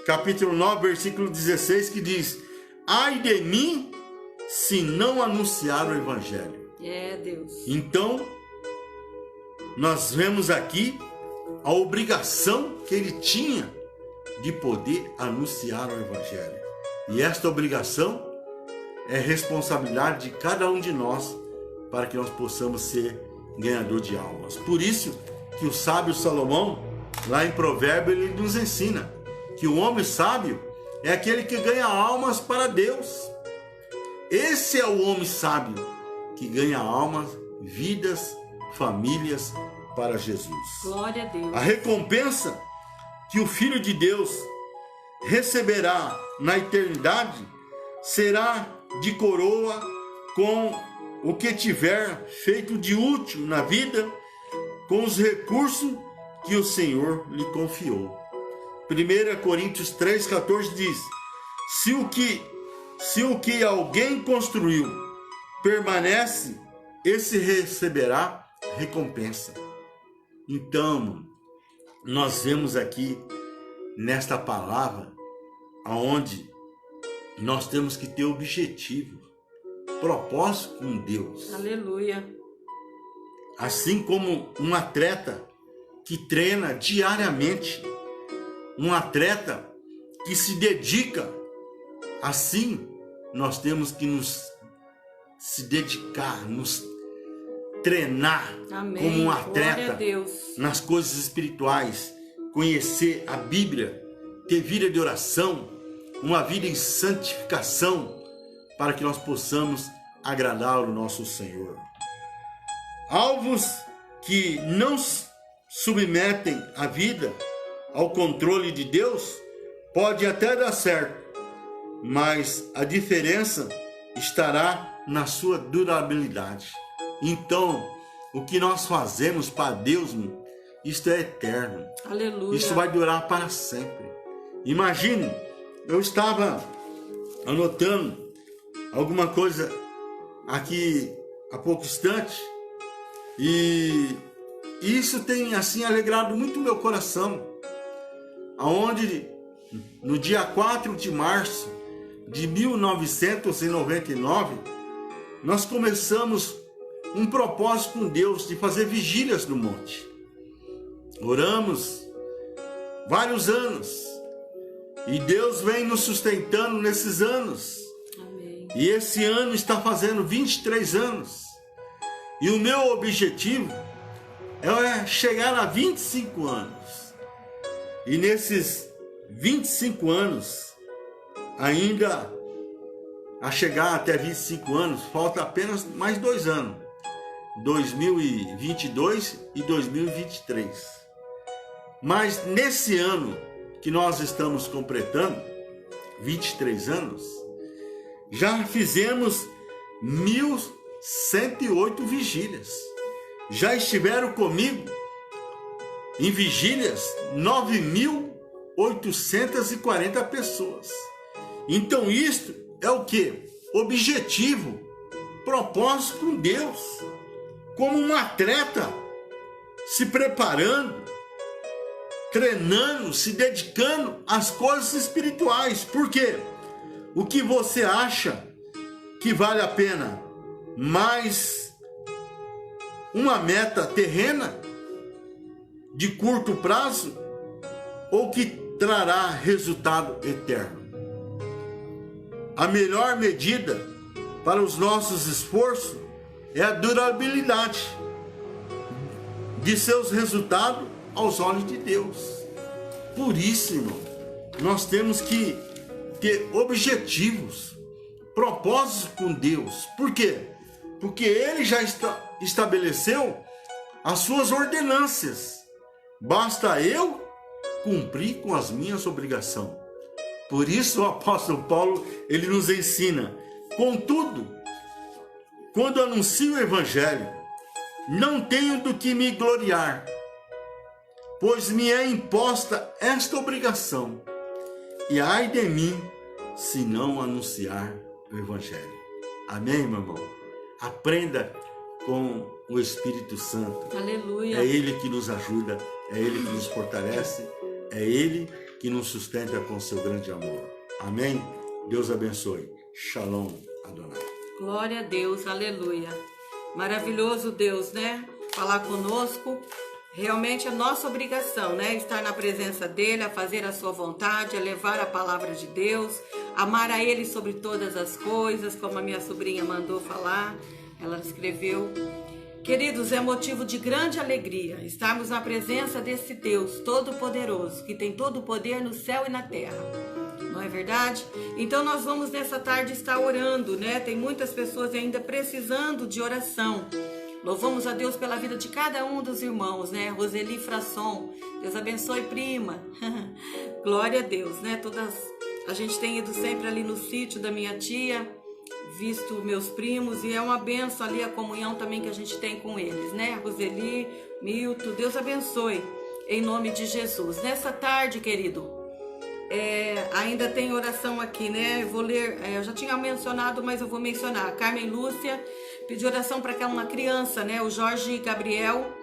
capítulo 9, versículo 16, que diz: ai de mim se não anunciar o evangelho. É, Deus. Então, nós vemos aqui a obrigação que ele tinha de poder anunciar o evangelho. E esta obrigação é responsabilidade de cada um de nós, para que nós possamos ser ganhador de almas. Por isso que o sábio Salomão, lá em Provérbio, ele nos ensina que o homem sábio é aquele que ganha almas para Deus. Esse é o homem sábio que ganha almas, vidas, famílias para Jesus. Glória a Deus. A recompensa que o Filho de Deus receberá na eternidade será de coroa com o que tiver feito de útil na vida, com os recursos que o Senhor lhe confiou. 1 Coríntios 3,14 diz: se o que alguém construiu permanece, esse receberá recompensa. Então, nós vemos aqui nesta palavra aonde nós temos que ter objetivo, propósito com Deus. Aleluia. Assim como um atleta que treina diariamente, um atleta que se dedica, assim nós temos que se dedicar, nos treinar. Amém. Como um Glória atleta a Deus. nas coisas espirituais, conhecer a Bíblia, ter vida de oração, uma vida em santificação, para que nós possamos agradar o nosso Senhor. Alvos que não submetem a vida ao controle de Deus pode até dar certo, mas a diferença estará na sua durabilidade. Então, o que nós fazemos para Deus, isto é eterno. Aleluia. Isso vai durar para sempre. Imagine, eu estava anotando alguma coisa aqui há pouco instante, e isso tem assim alegrado muito o meu coração, aonde no dia 4 de março de 1999 nós começamos um propósito com Deus de fazer vigílias no monte. Oramos vários anos e Deus vem nos sustentando nesses anos. Amém. E esse ano está fazendo 23 anos. E o meu objetivo é chegar a 25 anos. E nesses 25 anos, ainda a chegar até 25 anos, falta apenas mais 2 anos. 2022 e 2023. Mas nesse ano que nós estamos completando, 23 anos, já fizemos 1.108 vigílias. Já estiveram comigo em vigílias 9.840 pessoas. Então isto é o que? Objetivo, propósito com Deus. Como um atleta se preparando, treinando, se dedicando às coisas espirituais. Por quê? O que você acha que vale a pena? Mais uma meta terrena de curto prazo ou que trará resultado eterno? A melhor medida para os nossos esforços é a durabilidade de seus resultados aos olhos de Deus. Por isso, irmão, nós temos que ter objetivos, propósitos com Deus. Por quê? Porque Ele já estabeleceu as suas ordenâncias. Basta eu cumprir com as minhas obrigações. Por isso o apóstolo Paulo, ele nos ensina: contudo, quando anuncio o evangelho, não tenho do que me gloriar, pois me é imposta esta obrigação, e ai de mim se não anunciar o evangelho. Amém, meu irmão? Aprenda com o Espírito Santo. Aleluia. É Ele que nos ajuda, é Ele que nos fortalece, é Ele que nos sustenta com seu grande amor. Amém? Deus abençoe. Shalom, Adonai. Glória a Deus, aleluia. Maravilhoso Deus, né? Falar conosco. Realmente é nossa obrigação, né? Estar na presença dEle, a fazer a sua vontade, a levar a palavra de Deus, amar a Ele sobre todas as coisas, como a minha sobrinha mandou falar. Ela escreveu. Queridos, é motivo de grande alegria estarmos na presença desse Deus Todo-Poderoso, que tem todo o poder no céu e na terra. Não é verdade? Então nós vamos nessa tarde estar orando, né? Tem muitas pessoas ainda precisando de oração. Louvamos a Deus pela vida de cada um dos irmãos, né? Roseli Frasson, Deus abençoe, prima. Glória a Deus, né? A gente tem ido sempre ali no sítio da minha tia, visto meus primos, e é uma benção ali a comunhão também que a gente tem com eles, né? Roseli, Milton, Deus abençoe, em nome de Jesus. Nessa tarde, querido, ainda tem oração aqui, né? Eu vou ler, eu já tinha mencionado, mas eu vou mencionar. A Carmen Lúcia pediu oração para uma criança, né? O Jorge Gabriel,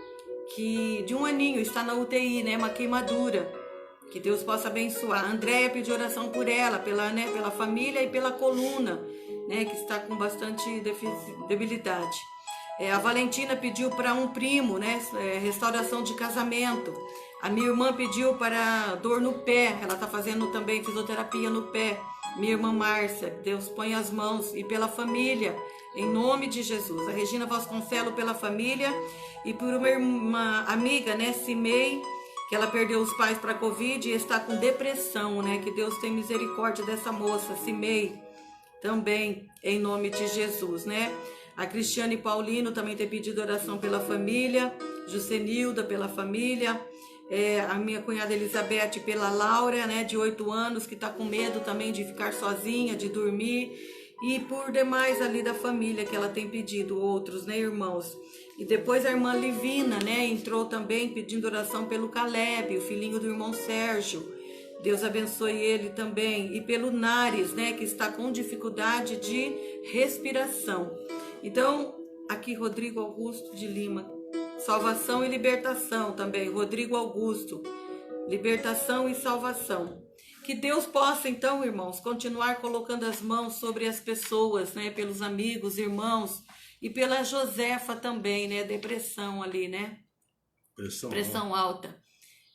que de 1 aninho está na UTI, né? Uma queimadura. Que Deus possa abençoar. A Andréia pediu oração por ela, pela família e pela coluna, né? Que está com bastante debilidade. A Valentina pediu para um primo, né? Restauração de casamento. A minha irmã pediu para dor no pé. Ela está fazendo também fisioterapia no pé. Minha irmã Márcia, Deus põe as mãos. E pela família, em nome de Jesus. A Regina Vasconcelos pela família. E por uma amiga, né? Cimei, que ela perdeu os pais para a Covid e está com depressão, né? Que Deus tenha misericórdia dessa moça, Cimei, também, em nome de Jesus, né? A Cristiane Paulino também tem pedido oração pela família. Jucenilda pela família. A minha cunhada Elizabeth pela Laura, né, de 8 anos, que está com medo também de ficar sozinha, de dormir, e por demais ali da família que ela tem pedido, outros, né, irmãos. E depois a irmã Livina, né, entrou também pedindo oração pelo Caleb, o filhinho do irmão Sérgio. Deus abençoe ele também. E pelo Nares, né, que está com dificuldade de respiração. Então, aqui Rodrigo Augusto de Lima, salvação e libertação também, Rodrigo Augusto, libertação e salvação. Que Deus possa, então, irmãos, continuar colocando as mãos sobre as pessoas, né, pelos amigos, irmãos, e pela Josefa também, né, depressão ali, né, pressão alta.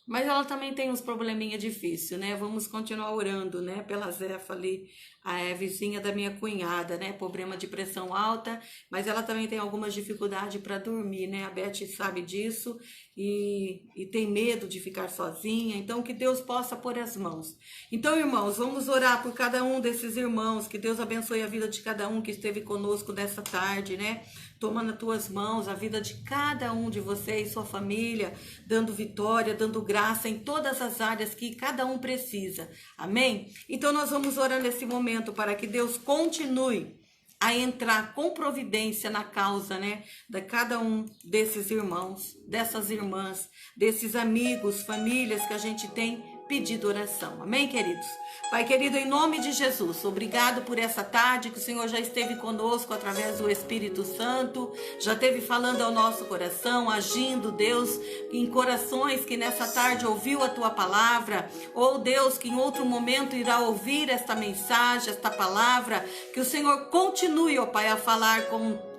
Mas ela também tem uns probleminha difícil, né? Vamos continuar orando, né? Pela Zefa ali, a vizinha da minha cunhada, né? Problema de pressão alta, mas ela também tem algumas dificuldades para dormir, né? A Beth sabe disso e tem medo de ficar sozinha. Então, que Deus possa pôr as mãos. Então, irmãos, vamos orar por cada um desses irmãos. Que Deus abençoe a vida de cada um que esteve conosco nessa tarde, né? Tomando as tuas mãos, a vida de cada um de vocês, sua família, dando vitória, dando graça em todas as áreas que cada um precisa. Amém? Então nós vamos orar nesse momento para que Deus continue a entrar com providência na causa, né, de cada um desses irmãos, dessas irmãs, desses amigos, famílias que a gente tem pedido oração. Amém, queridos? Pai querido, em nome de Jesus, obrigado por essa tarde que o Senhor já esteve conosco através do Espírito Santo, já esteve falando ao nosso coração, agindo, Deus, em corações que nessa tarde ouviu a Tua palavra, ou Deus, que em outro momento irá ouvir esta mensagem, esta palavra, que o Senhor continue, ó Pai, a falar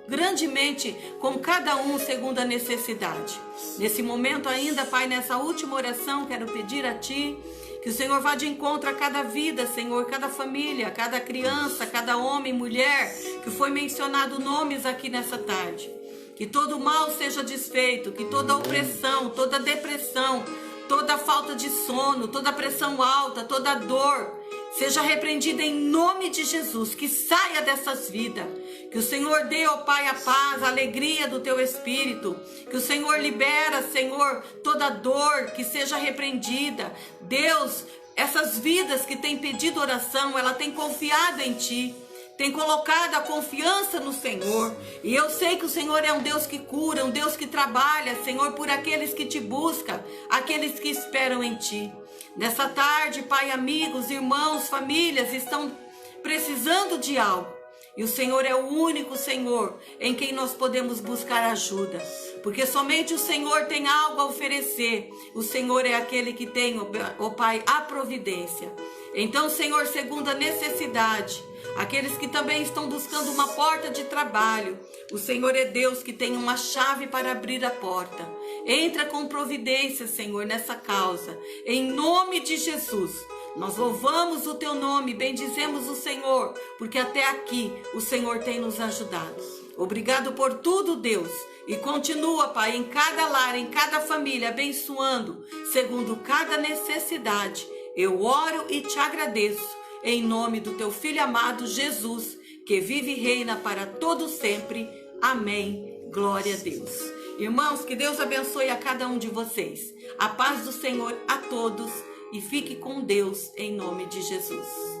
grandemente com cada um segundo a necessidade. Nesse momento ainda, Pai, nessa última oração, quero pedir a Ti que o Senhor vá de encontro a cada vida, Senhor, cada família, cada criança, cada homem, mulher, que foi mencionado nomes aqui nessa tarde. Que todo mal seja desfeito, que toda opressão, toda depressão, toda falta de sono, toda pressão alta, toda dor, seja repreendida em nome de Jesus, que saia dessas vidas. Que o Senhor dê, ó Pai, a paz, a alegria do teu Espírito. Que o Senhor libera, Senhor, toda dor que seja repreendida. Deus, essas vidas que têm pedido oração, ela tem confiado em Ti. Tem colocado a confiança no Senhor. E eu sei que o Senhor é um Deus que cura, um Deus que trabalha, Senhor, por aqueles que Te buscam, aqueles que esperam em Ti. Nessa tarde, Pai, amigos, irmãos, famílias estão precisando de algo. E o Senhor é o único Senhor em quem nós podemos buscar ajuda. Porque somente o Senhor tem algo a oferecer. O Senhor é aquele que tem, ó Pai, a providência. Então, Senhor, segundo a necessidade, aqueles que também estão buscando uma porta de trabalho, o Senhor é Deus que tem uma chave para abrir a porta. Entra com providência, Senhor, nessa causa. Em nome de Jesus. Nós louvamos o Teu nome, bendizemos o Senhor, porque até aqui o Senhor tem nos ajudado. Obrigado por tudo, Deus. E continua, Pai, em cada lar, em cada família, abençoando, segundo cada necessidade. Eu oro e Te agradeço, em nome do Teu Filho amado Jesus, que vive e reina para todo sempre. Amém. Glória a Deus. Irmãos, que Deus abençoe a cada um de vocês. A paz do Senhor a todos. E fique com Deus em nome de Jesus.